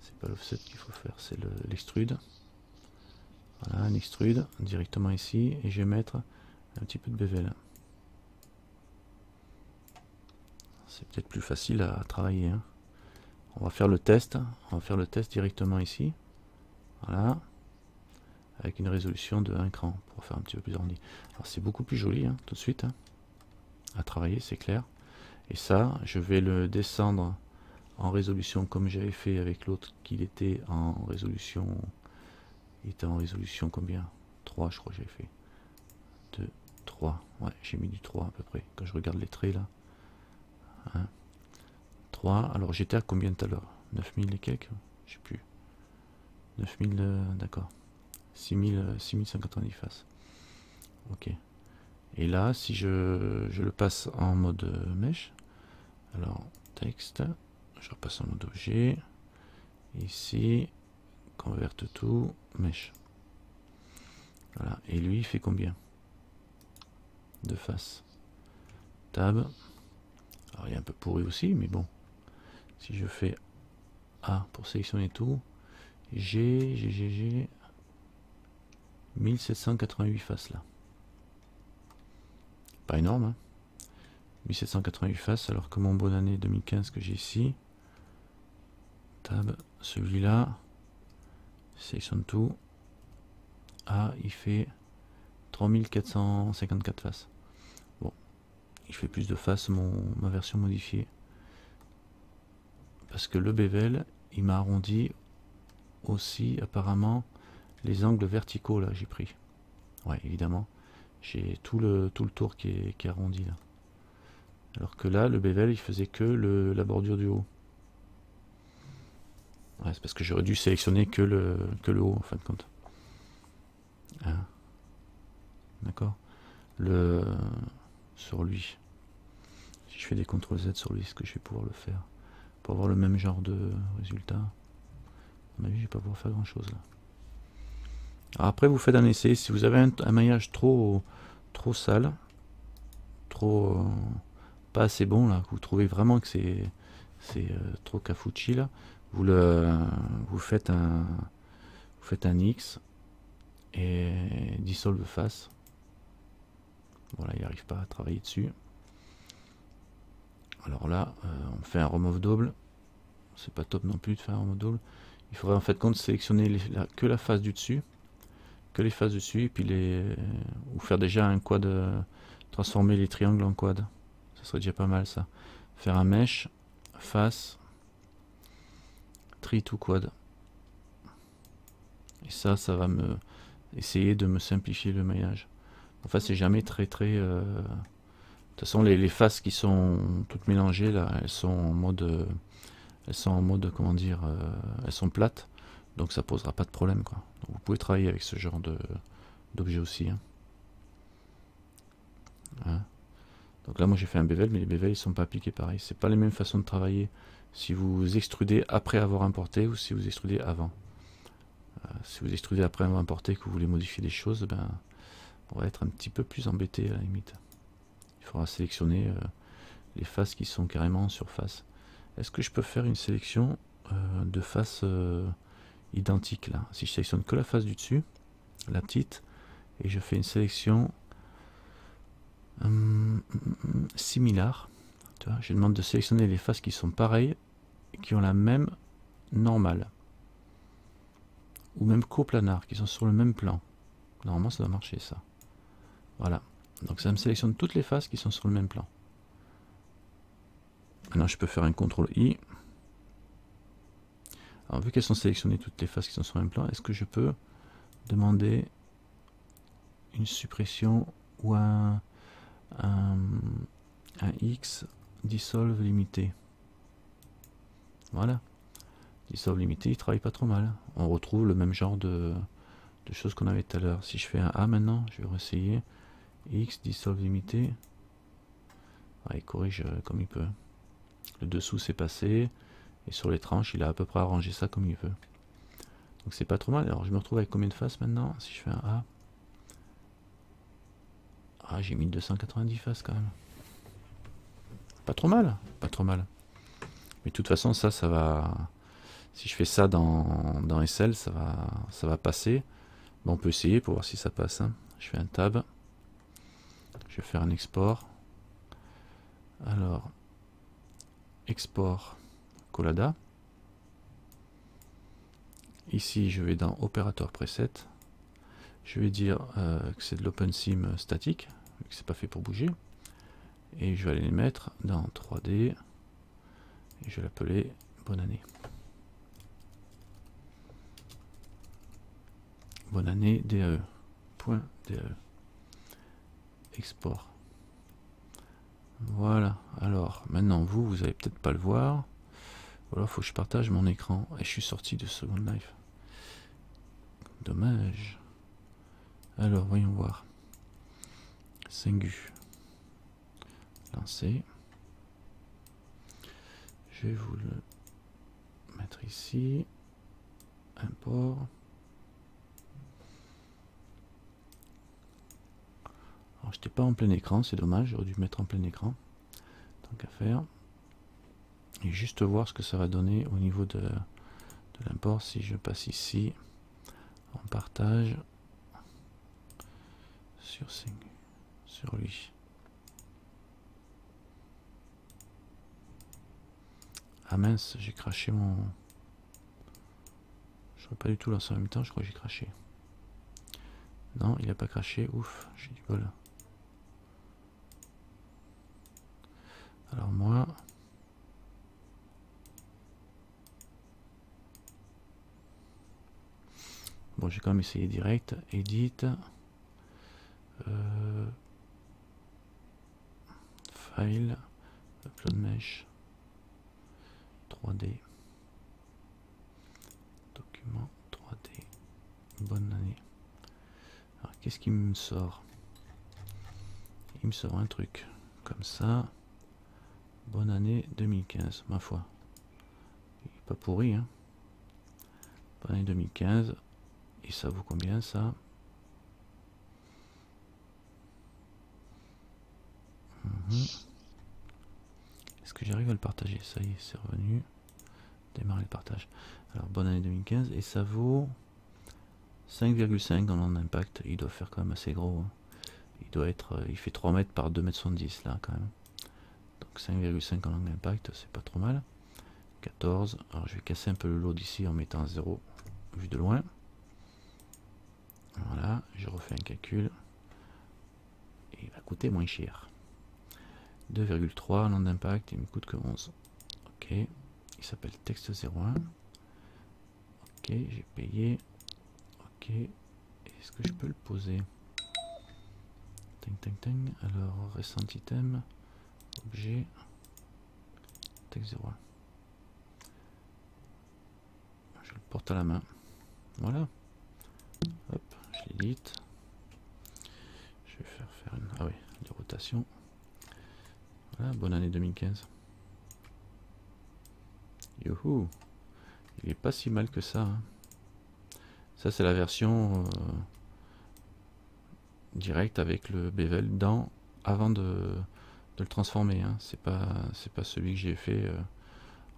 C'est pas l'offset qu'il faut faire, c'est l'extrude. Voilà, un extrude directement ici, et je vais mettre un petit peu de bevel. C'est peut-être plus facile à travailler, hein. On va faire le test. On va faire le test directement ici. Voilà. Avec une résolution de 1 cran pour faire un petit peu plus arrondi. Alors c'est beaucoup plus joli, hein, tout de suite. Hein, à travailler, c'est clair. Et ça, je vais le descendre en résolution comme j'avais fait avec l'autre, qu'il était en résolution. Il était en résolution combien? 3, je crois que j'avais fait. 2, 3. Ouais, j'ai mis du 3 à peu près. Quand je regarde les traits là. Hein. 3. Alors j'étais à combien tout à l'heure? 9000 et quelques? Je sais plus. 9000, d'accord. 6190 faces. Ok. Et là, si je le passe en mode mesh, alors texte, je repasse en mode objet. Ici, converte tout, mesh. Voilà. Et lui, il fait combien de faces? Tab. Alors il est un peu pourri aussi, mais bon. Si je fais A pour sélectionner tout, j'ai 1788 faces là. Pas énorme, hein. 1788 faces, alors que mon bonne année 2015 que j'ai ici. Tab, celui-là, sélectionne tout. A, il fait 3454 faces. Bon, il fait plus de faces ma version modifiée. Parce que le bevel, il m'a arrondi aussi apparemment les angles verticaux là, j'ai pris. Ouais, évidemment. J'ai tout le tour qui est arrondi là. Alors que là, le bevel, il faisait que la bordure du haut. Ouais, c'est parce que j'aurais dû sélectionner que le haut en fin de compte. Hein. D'accord. Sur lui. Si je fais des CTRL Z sur lui, est-ce que je vais pouvoir le faire? Pour avoir le même genre de résultat. À mon avis, je vais pas pouvoir faire grand chose là. Alors après, vous faites un essai. Si vous avez un maillage trop sale, pas assez bon là, que vous trouvez vraiment que c'est trop cafouchi là, vous faites un X et dissolve face. Voilà, il n'arrive pas à travailler dessus. Alors là, on fait un remove double. C'est pas top non plus de faire un remove double. Il faudrait en fait compte sélectionner que la face du dessus, que les faces dessus, et puis ou faire déjà un quad, transformer les triangles en quad. Ça serait déjà pas mal ça. Faire un mesh, face, tri to quad. Et ça va me essayer de me simplifier le maillage. Enfin, c'est jamais très de toute façon, les faces qui sont toutes mélangées là, elles sont en mode comment dire, elles sont plates, donc ça posera pas de problème quoi. Donc, vous pouvez travailler avec ce genre d'objet aussi. Hein. Voilà. Donc là, moi j'ai fait un bevel, mais les bevels ils sont pas appliqués pareil. C'est pas les mêmes façons de travailler si vous extrudez après avoir importé ou si vous extrudez avant. Si vous extrudez après avoir importé et que vous voulez modifier des choses, ben on va être un petit peu plus embêté à la limite. Il faudra sélectionner les faces qui sont carrément en surface. Est-ce que je peux faire une sélection de faces identiques là? Si je sélectionne que la face du dessus, la petite, et je fais une sélection similaire, tu vois, je demande de sélectionner les faces qui sont pareilles et qui ont la même normale. Ou même coplanar, qui sont sur le même plan. Normalement ça doit marcher ça. Voilà. Donc ça me sélectionne toutes les faces qui sont sur le même plan. Maintenant je peux faire un CTRL-I. Alors vu qu'elles sont sélectionnées toutes les faces qui sont sur le même plan, est-ce que je peux demander une suppression ou un X dissolve limité? Voilà. Dissolve limité, il travaille pas trop mal. On retrouve le même genre de choses qu'on avait tout à l'heure. Si je fais un A maintenant, je vais réessayer. X dissolve limité. Il corrige comme il peut. Le dessous c'est passé. Et sur les tranches, il a à peu près arrangé ça comme il veut. Donc c'est pas trop mal. Alors je me retrouve avec combien de faces maintenant? Si je fais un A. Ah, j'ai mis 290 faces quand même. Pas trop mal. Pas trop mal. Mais de toute façon, ça va... Si je fais ça dans SL, ça va passer. Bon, on peut essayer pour voir si ça passe. Hein. Je fais un tab. Je vais faire un export. Alors, export Collada. Ici, je vais dans opérateur preset. Je vais dire que c'est de l'OpenSim statique, vu que c'est pas fait pour bouger. Et je vais aller les mettre dans 3D. Et je vais l'appeler bonne année. Bonne année DAE. .DAE. Export. Voilà. Alors, maintenant, vous allez peut-être pas le voir. Voilà, faut que je partage mon écran. Et je suis sorti de Second Life. Dommage. Alors, voyons voir. Sengu. Lancer. Je vais vous le mettre ici. Import. Alors, j'étais pas en plein écran, c'est dommage, j'aurais dû mettre en plein écran. Tant qu'à faire. Et juste voir ce que ça va donner au niveau de l'import si je passe ici en partage sur lui. Ah mince, j'ai craché mon... Je ne pas du tout lancer en même temps, je crois que j'ai craché. Non, il n'a pas craché, ouf, j'ai du bol. Alors moi... Bon, j'ai quand même essayé direct, edit, file, upload mesh, 3D, document 3D, bonne année. Alors qu'est-ce qui me sort? Il me sort un truc comme ça, bonne année 2015, ma foi. Il est pas pourri, hein. Bonne année 2015. Et ça vaut combien ça? Est-ce que j'arrive à le partager? Ça y est, c'est revenu. Démarrer le partage. Alors bonne année 2015 et ça vaut 5,5 en d'impact. Il doit faire quand même assez gros. Hein. Il doit être, il fait 3 mètres par 2,70 m là quand même. Donc 5,5 en angle d'impact, c'est pas trop mal. 14. Alors je vais casser un peu le lot d'ici en mettant un 0 vu de loin. Voilà, je refais un calcul. Et il va coûter moins cher. 2,3 en angle d'impact, il me coûte que 11. Ok. Il s'appelle texte 01. Ok, j'ai payé. Ok. Est-ce que je peux le poser? Tang, tang, tang. Alors, récent item. Objet. Texte 01. Je le porte à la main. Voilà. Hop, je l'édite. Je vais faire une... Ah oui, des rotations. Voilà, bonne année 2015. Youhou. Il est pas si mal que ça. Hein. Ça, c'est la version directe avec le bevel dans avant de le transformer. Hein. C'est pas celui que j'ai fait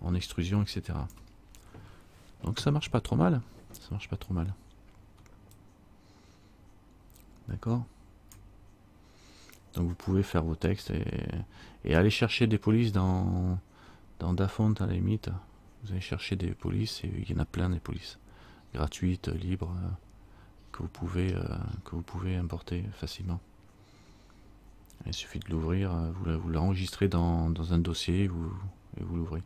en extrusion, etc. Donc ça marche pas trop mal. Ça marche pas trop mal. D'accord. Donc vous pouvez faire vos textes et aller chercher des polices dans Dafont à la limite. Vous allez chercher des polices et il y en a plein des polices gratuites, libres, que vous pouvez importer facilement. Il suffit de l'ouvrir, vous l'enregistrez dans un dossier et vous l'ouvrez.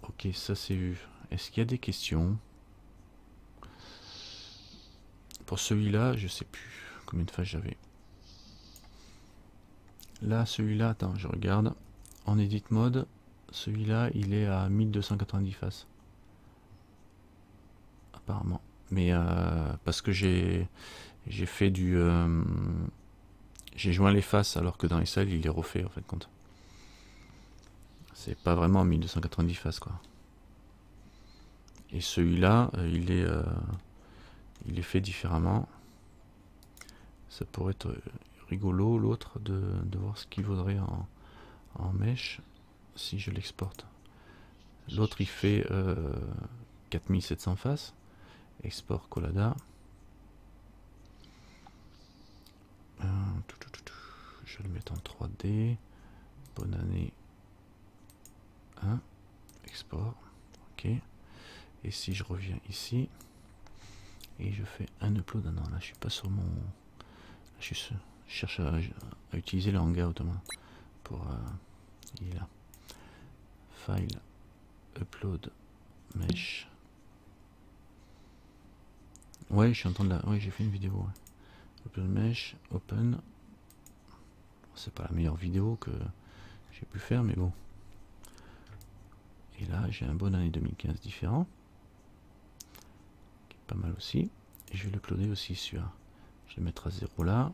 Ok, ça c'est vu. Est-ce qu'il y a des questions? Pour celui-là, je sais plus combien de faces j'avais. Là, celui-là, attends, je regarde. En edit mode, celui-là, il est à 1290 faces. Apparemment. Mais parce que j'ai fait du... j'ai joint les faces alors que dans les salles, il est refait en fait compte. C'est pas vraiment 1290 faces quoi. Et celui-là, il est fait différemment. Ça pourrait être rigolo l'autre de voir ce qu'il vaudrait en mèche si je l'exporte. L'autre il fait 4700 faces. Export Collada. Je vais le mettre en 3D. Bonne année 1. Export. Ok. Et si je reviens ici et je fais un upload, non là je suis pas sur mon... Je cherche à utiliser le hangout pour... il est là. File, upload, mesh. Ouais, je suis en train de la... Ouais, j'ai fait une vidéo. Ouais. Upload mesh, open. C'est pas la meilleure vidéo que j'ai pu faire, mais bon. Et là, j'ai un bon année 2015 différent. Qui est pas mal aussi. Et je vais l'uploader aussi sur... Je vais le mettre à 0 là.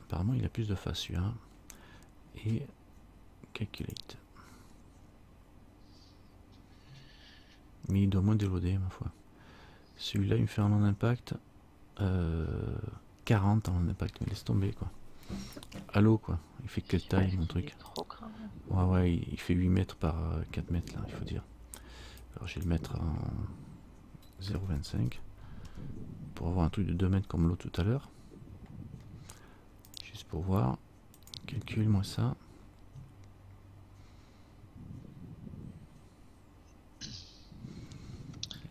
Apparemment, il a plus de faces celui-là. Et calculate. Mais il doit moins déloader, ma foi. Celui-là, il me fait un impact 40 en impact, mais laisse tomber quoi. Allô quoi, il fait quelle taille mon truc? Ouais, il fait 8 mètres par 4 mètres là, il faut dire. Alors je vais le mettre en 0,25 pour avoir un truc de 2 mètres comme l'autre tout à l'heure. Juste pour voir. Calcule-moi ça.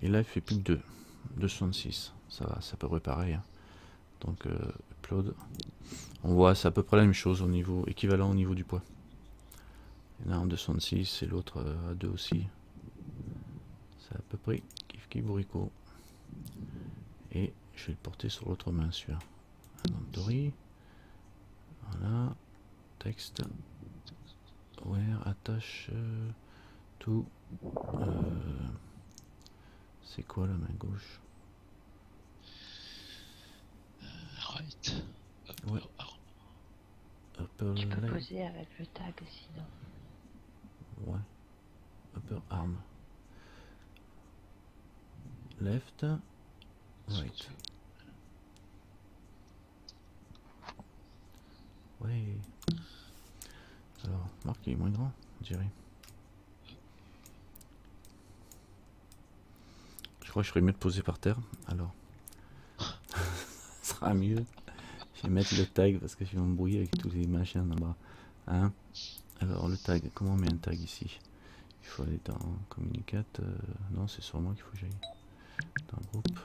Et là il fait plus que 2,66. Ça va, c'est à peu près pareil. Hein. Donc upload. On voit c'est à peu près la même chose au niveau équivalent au niveau du poids. Il y en a en 2,66 et l'autre à 2 aussi. C'est à peu près kiff bourricot. Et je vais le porter sur l'autre main sur inventory. Voilà. Texte. Where attache tout. C'est quoi la main gauche? Right. Ouais. Upper Tu peux leg. poser avec le tag sinon. Ouais. Upper arm. Left. Right. Ouais. Alors, Marc il est moins grand. Jerry. Je crois que je ferais mieux de poser par terre. Alors, ça sera mieux. Je vais mettre le tag parce que je vais m'embrouiller avec tous les machins là-bas. Hein? Alors, le tag, comment on met un tag ici? Il faut aller dans communicate. Non, c'est sur moi qu'il faut que j'aille. Dans le groupe.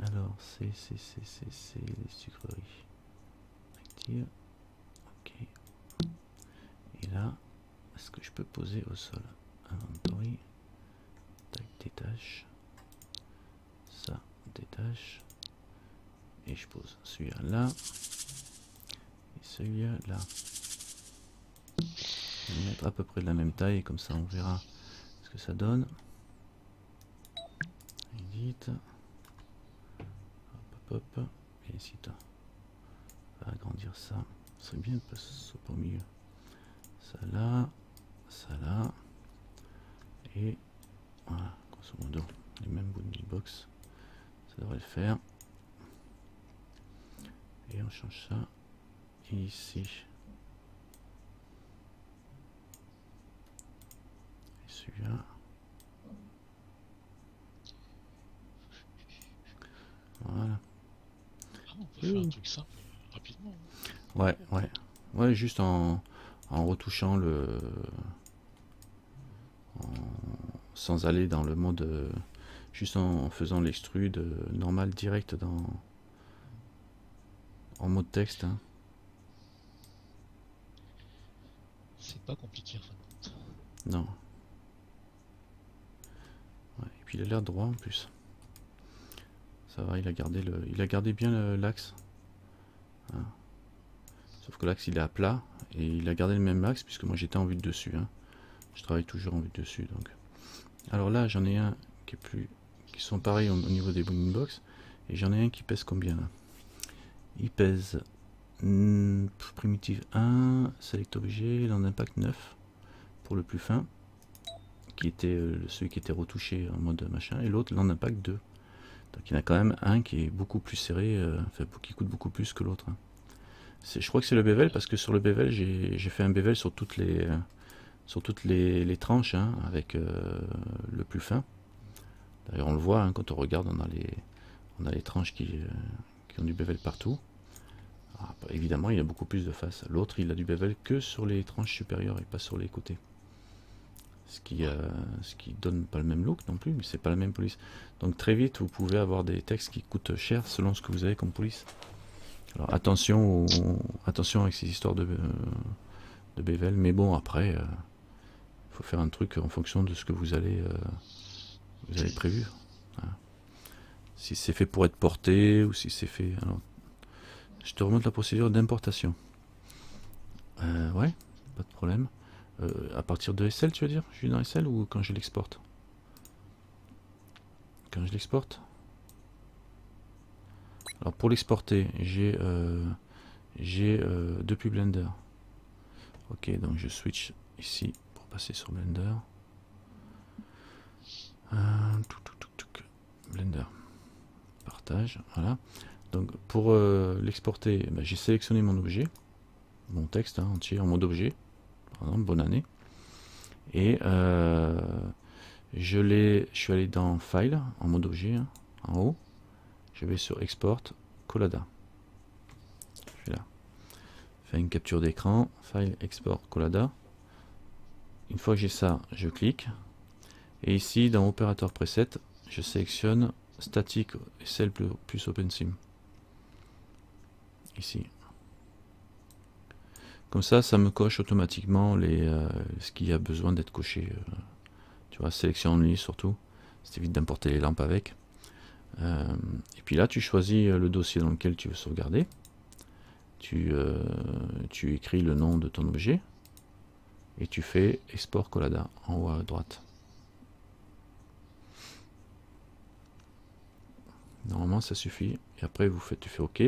Alors, c'est les sucreries. Active. Ok. Et là, est-ce que je peux poser au sol? Inventory. Tac, détache. Ça, détache. Et je pose celui-là là. Et celui-là là. Je vais mettre à peu près de la même taille, comme ça on verra ce que ça donne. Edit. Hop, hop, hop. Et ici, on va agrandir ça. Ce serait bien de passer ce soit pas au milieu. Ça là. Et voilà, grosso modo, les mêmes bouts de box. Ça devrait le faire. Et on change ça ici. Et celui-là. Voilà. Ah, on peut faire un truc simple rapidement. Ouais, juste en retouchant sans aller dans le mode, juste en faisant l'extrude normal direct en mode texte. Hein. C'est pas compliqué en fin de compte. Non. Ouais, et puis il a l'air droit en plus. Ça va, il a gardé bien l'axe. Hein. Sauf que l'axe il est à plat et il a gardé le même axe puisque moi j'étais en vue de dessus. Hein. Je travaille toujours en vue de dessus donc. Alors là j'en ai un qui sont pareils au niveau des bounding box et j'en ai un qui pèse combien là? Il pèse primitive 1, select objet, land impact 9 pour le plus fin qui était celui qui était retouché en mode machin et l'autre land impact 2. Donc il y en a quand même un qui est beaucoup plus serré, enfin qui coûte beaucoup plus que l'autre. Hein. Je crois que c'est le bevel parce que sur le bevel j'ai fait un bevel sur toutes les tranches hein, avec le plus fin. D'ailleurs on le voit hein, quand on regarde, on a les tranches qui ont du bevel partout. Alors, évidemment il y a beaucoup plus de face. L'autre il a du bevel que sur les tranches supérieures et pas sur les côtés. Ce qui donne pas le même look non plus, mais c'est pas la même police. Donc très vite vous pouvez avoir des textes qui coûtent cher selon ce que vous avez comme police. Alors attention avec ces histoires de bevel, mais bon après il faut faire un truc en fonction de ce que vous avez prévu. Hein. Si c'est fait pour être porté ou si c'est fait. Alors, je te remonte la procédure d'importation. Ouais, pas de problème. À partir de SL tu veux dire? Je suis dans SL ou quand je l'exporte? Quand je l'exporte? Alors pour l'exporter, j'ai depuis Blender. Ok, donc je switch ici pour passer sur Blender. Blender. Partage, voilà. Donc pour l'exporter, bah, j'ai sélectionné mon objet, mon texte hein, entier en mode objet. Par exemple, bonne année. Et je suis allé dans File en mode objet, hein, en haut. Je vais sur Export, Collada. Je suis là. Fais une capture d'écran, File, Export, Collada. Une fois que j'ai ça, je clique. Et ici, dans Opérateur Preset, je sélectionne Static SL plus OpenSim. Ici. Comme ça, ça me coche automatiquement ce qui a besoin d'être coché. Tu vois, sélection only surtout. Ça évite d'importer les lampes avec. Et puis là, tu choisis le dossier dans lequel tu veux sauvegarder. Tu écris le nom de ton objet. Et tu fais Export Collada en haut à droite. Normalement, ça suffit. Et après, tu fais OK.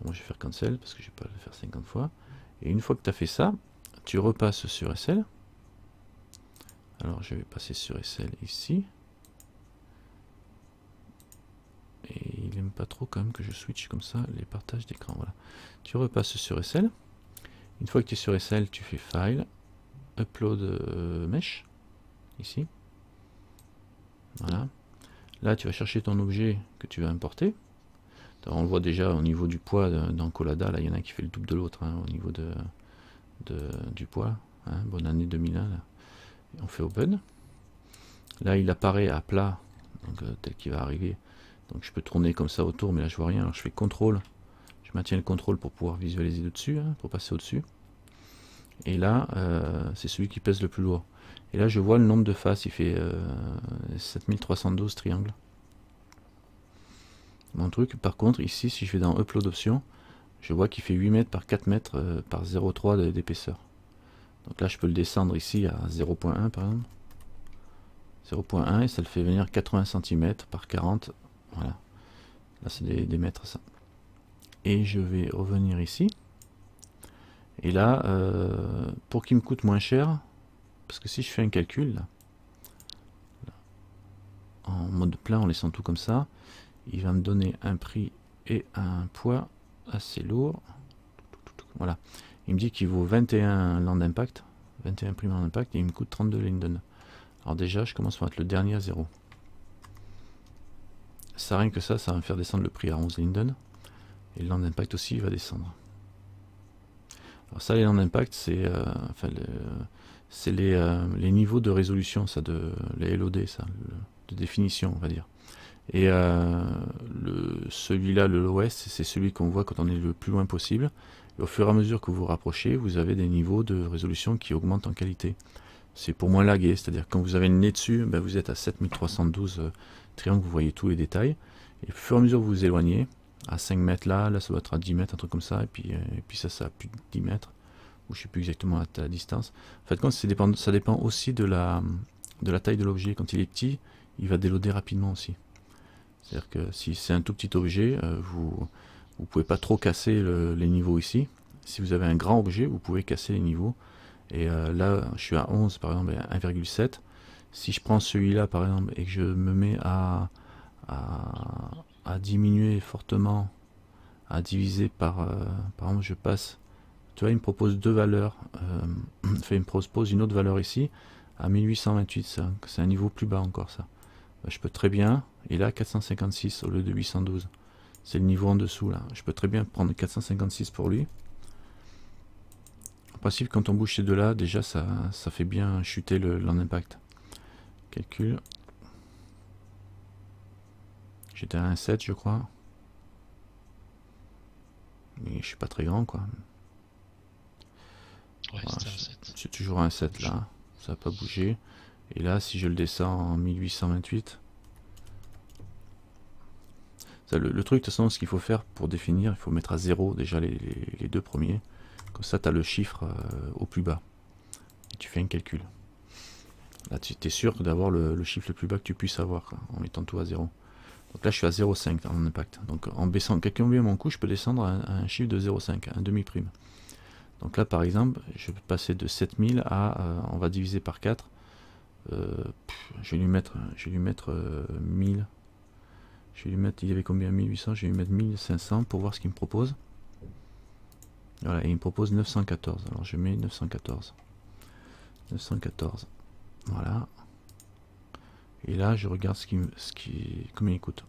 Moi, je vais faire Cancel parce que je ne vais pas le faire 50 fois. Et une fois que tu as fait ça, tu repasses sur SL. Alors je vais passer sur SL ici. Et il n'aime pas trop quand même que je switch comme ça les partages d'écran. Voilà. Tu repasses sur SL. Une fois que tu es sur SL, tu fais File, upload mesh, ici. Voilà. Là, tu vas chercher ton objet que tu vas importer. On le voit déjà au niveau du poids dans Collada, là, il y en a qui fait le double de l'autre, hein, au niveau du poids. Hein, bonne année 2001, là. Et on fait Open. Là, il apparaît à plat, donc, tel qu'il va arriver. Donc je peux tourner comme ça autour, mais là je vois rien. Alors je fais CTRL, je maintiens le CTRL pour pouvoir visualiser le dessus, hein, pour passer au-dessus. Et là, c'est celui qui pèse le plus lourd. Et là, je vois le nombre de faces, il fait 7312 triangles. Mon truc, par contre, ici, si je vais dans Upload Options, je vois qu'il fait 8 mètres par 4 mètres par 0,3 d'épaisseur. Donc là, je peux le descendre ici à 0,1 par exemple. 0,1 et ça le fait venir 80 cm par 40. Voilà. Là, c'est des mètres, ça. Et je vais revenir ici. Et là, pour qu'il me coûte moins cher, parce que si je fais un calcul, là, en mode plein, en laissant tout comme ça, il va me donner un prix et un poids assez lourd. Voilà. Il me dit qu'il vaut 21 land impact, 21 prime land impact, et il me coûte 32 linden. Alors déjà, je commence par mettre le dernier à 0. Ça, rien que ça va me faire descendre le prix à 11 linden. Et le land impact aussi, il va descendre. Alors ça, les land impact, c'est enfin, les niveaux de résolution, ça, les LOD, ça, de définition, on va dire. Et celui-là, le lowest, c'est celui qu'on voit quand on est le plus loin possible. Et au fur et à mesure que vous vous rapprochez, vous avez des niveaux de résolution qui augmentent en qualité. C'est pour moins laguer, c'est-à-dire quand vous avez le nez dessus, ben vous êtes à 7312 triangles, vous voyez tous les détails. Et au fur et à mesure que vous vous éloignez, à 5 mètres là ça doit être à 10 mètres, un truc comme ça, et puis ça a plus de 10 mètres, ou je sais plus exactement la distance. En fait, ça dépend aussi de la taille de l'objet. Quand il est petit, il va déloader rapidement aussi. C'est-à-dire que si c'est un tout petit objet, vous pouvez pas trop casser les niveaux ici. Si vous avez un grand objet, vous pouvez casser les niveaux. Et là, je suis à 11 par exemple, à 1,7. Si je prends celui-là par exemple et que je me mets à diminuer fortement, à diviser par exemple, je passe, tu vois, il me propose deux valeurs, enfin, il me propose une autre valeur ici, à 1828, c'est un niveau plus bas encore ça. Je peux très bien, et là 456 au lieu de 812, c'est le niveau en dessous là, je peux très bien prendre 456 pour lui. En principe, quand on bouge ces deux là, déjà ça fait bien chuter l'en impact. Calcul. J'étais à 1,7 je crois. Mais je suis pas très grand quoi. Ouais, Voilà, c'était un 7. c'est toujours un 7 là, ça n'a pas bougé. Et là, si je le descends en 1828, ça, le truc, de toute façon, ce qu'il faut faire pour définir, il faut mettre à 0 déjà les deux premiers. Comme ça, tu as le chiffre au plus bas. Et tu fais un calcul. Là, tu es sûr d'avoir le chiffre le plus bas que tu puisses avoir, quoi, en mettant tout à 0. Donc là, je suis à 0,5 dans mon impact. Donc en baissant quelqu'un bien mon coup, je peux descendre à un chiffre de 0,5, un demi-prime. Donc là, par exemple, je peux passer de 7000 à, on va diviser par 4. Je vais lui mettre 1000. Je vais lui mettre, il y avait combien, 1800, je vais lui mettre 1500 pour voir ce qu'il me propose. Voilà, et il me propose 914. Alors je mets 914. 914. Voilà. Et là, je regarde combien il coûte.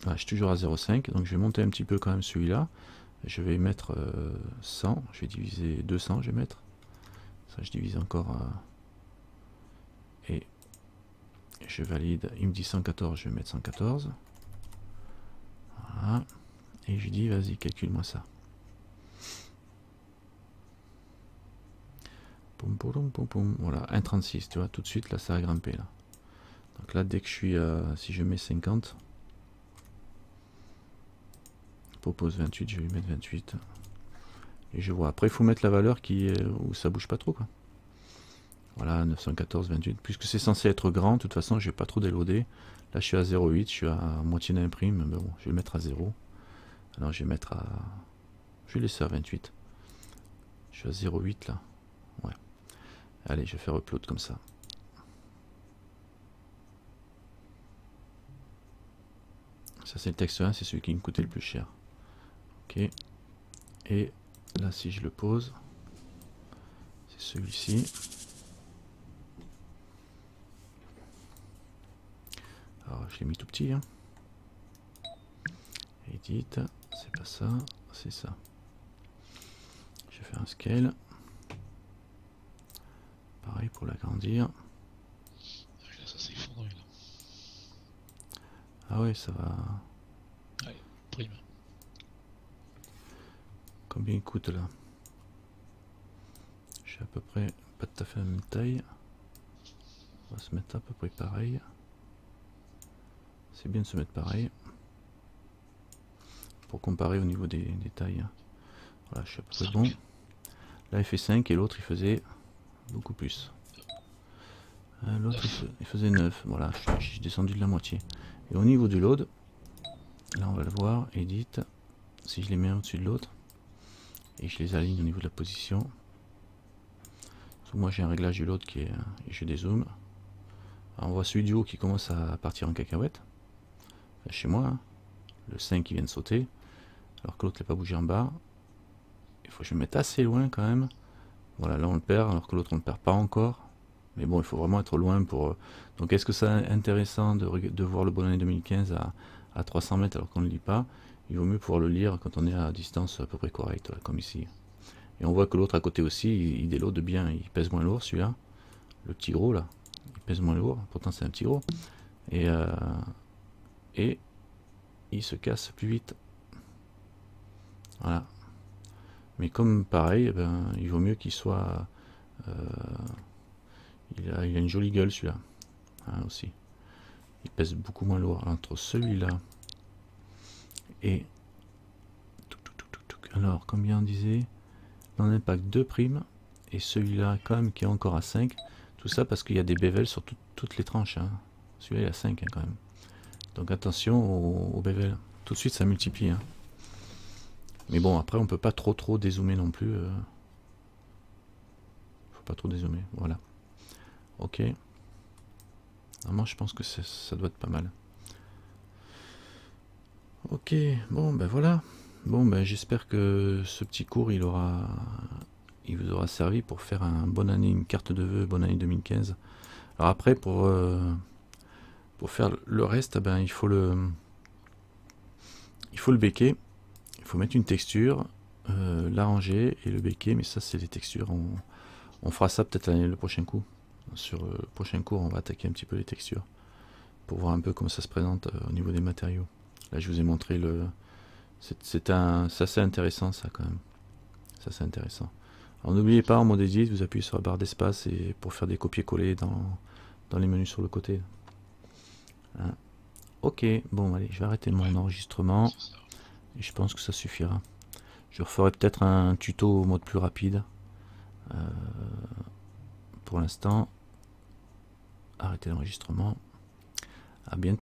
Voilà, je suis toujours à 0,5, donc je vais monter un petit peu quand même celui-là. Je vais mettre 100, je vais diviser 200, je vais mettre. Ça, je divise encore. Et je valide. Il me dit 114, je vais mettre 114. Voilà. Et je lui dis, vas-y, calcule-moi ça. Poum, poum, poum, poum. Voilà, 1,36, tu vois, tout de suite, là, ça a grimpé, là. Donc là, dès que je suis, si je mets 50, je propose 28, je vais lui mettre 28. Et je vois. Après, il faut mettre la valeur où ça bouge pas trop, quoi. Voilà, 914, 28. Puisque c'est censé être grand, de toute façon, je vais pas trop déloader. Là, je suis à 0,8, je suis à moitié d'un prime. Mais bon, je vais le mettre à 0. Alors, je vais mettre à... Je vais laisser à 28. Je suis à 0,8 là. Ouais. Allez, je vais faire upload comme ça. Ça, c'est le texte 1, c'est celui qui me coûtait le plus cher. Ok. Et là si je le pose, c'est celui-ci. Alors je l'ai mis tout petit, hein. Edit, c'est pas ça, c'est ça. Je vais faire un scale. Pareil pour l'agrandir. Là, ça s'est effondré là. Ah ouais, ça va. Ouais, prime. Combien il coûte là? Je suis à peu près pas tout à fait la même taille. On va se mettre à peu près pareil. C'est bien de se mettre pareil. Pour comparer au niveau des tailles. Voilà, je suis à peu près bon. Là il fait 5 et l'autre il faisait beaucoup plus. L'autre il faisait 9. Voilà, je suis descendu de la moitié. Et au niveau du load, là on va le voir, edit. Si je les mets au-dessus de l'autre et je les aligne au niveau de la position. Moi j'ai un réglage du load qui est. Et je dézoome. Alors, on voit celui du haut qui commence à partir en cacahuète. Enfin, chez moi, hein. Le 5 qui vient de sauter. Alors que l'autre n'a pas bougé en bas. Il faut que je me mette assez loin quand même. Voilà, là on le perd, alors que l'autre on ne le perd pas encore. Mais bon, il faut vraiment être loin pour... Donc est-ce que c'est intéressant de voir le Bonne Année 2015 à 300 mètres alors qu'on ne le lit pas? Il vaut mieux pouvoir le lire quand on est à distance à peu près correcte, là, comme ici. Et on voit que l'autre à côté aussi, il déloade bien, il pèse moins lourd celui-là. Le petit gros là, il pèse moins lourd, pourtant c'est un petit gros. Et il se casse plus vite. Voilà. Mais comme pareil, ben, il vaut mieux qu'il soit... il a une jolie gueule celui-là. Hein, aussi. Il pèse beaucoup moins lourd. Entre celui-là et... Alors, combien on disait? On impact 2 primes. Et celui-là, quand même, qui est encore à 5. Tout ça parce qu'il y a des bevels sur toutes les tranches. Hein. Celui-là, il a 5 hein, quand même. Donc attention au bevel. Tout de suite, ça multiplie. Hein. Mais bon, après, on peut pas trop dézoomer non plus. Faut pas trop dézoomer. Voilà. Ok. Normalement, je pense que ça doit être pas mal. Ok. Bon, ben voilà. Bon, ben j'espère que ce petit cours, il vous aura servi pour faire une carte de vœux bonne année 2015. Alors après, pour faire le reste, ben, il faut le becquer. Il faut mettre une texture, l'arranger et le becquer, mais ça c'est les textures. On fera ça peut-être le prochain coup. Sur le prochain cours, on va attaquer un petit peu les textures pour voir un peu comment ça se présente au niveau des matériaux. Là, je vous ai montré le. C'est assez intéressant ça quand même. Ça c'est intéressant. Alors n'oubliez pas en mode edit, vous appuyez sur la barre d'espace et pour faire des copier-coller dans les menus sur le côté. Hein. Ok, bon allez, je vais arrêter mon enregistrement. Et je pense que ça suffira. Je referai peut-être un tuto au mode plus rapide. Pour l'instant, arrêtez l'enregistrement. À bientôt.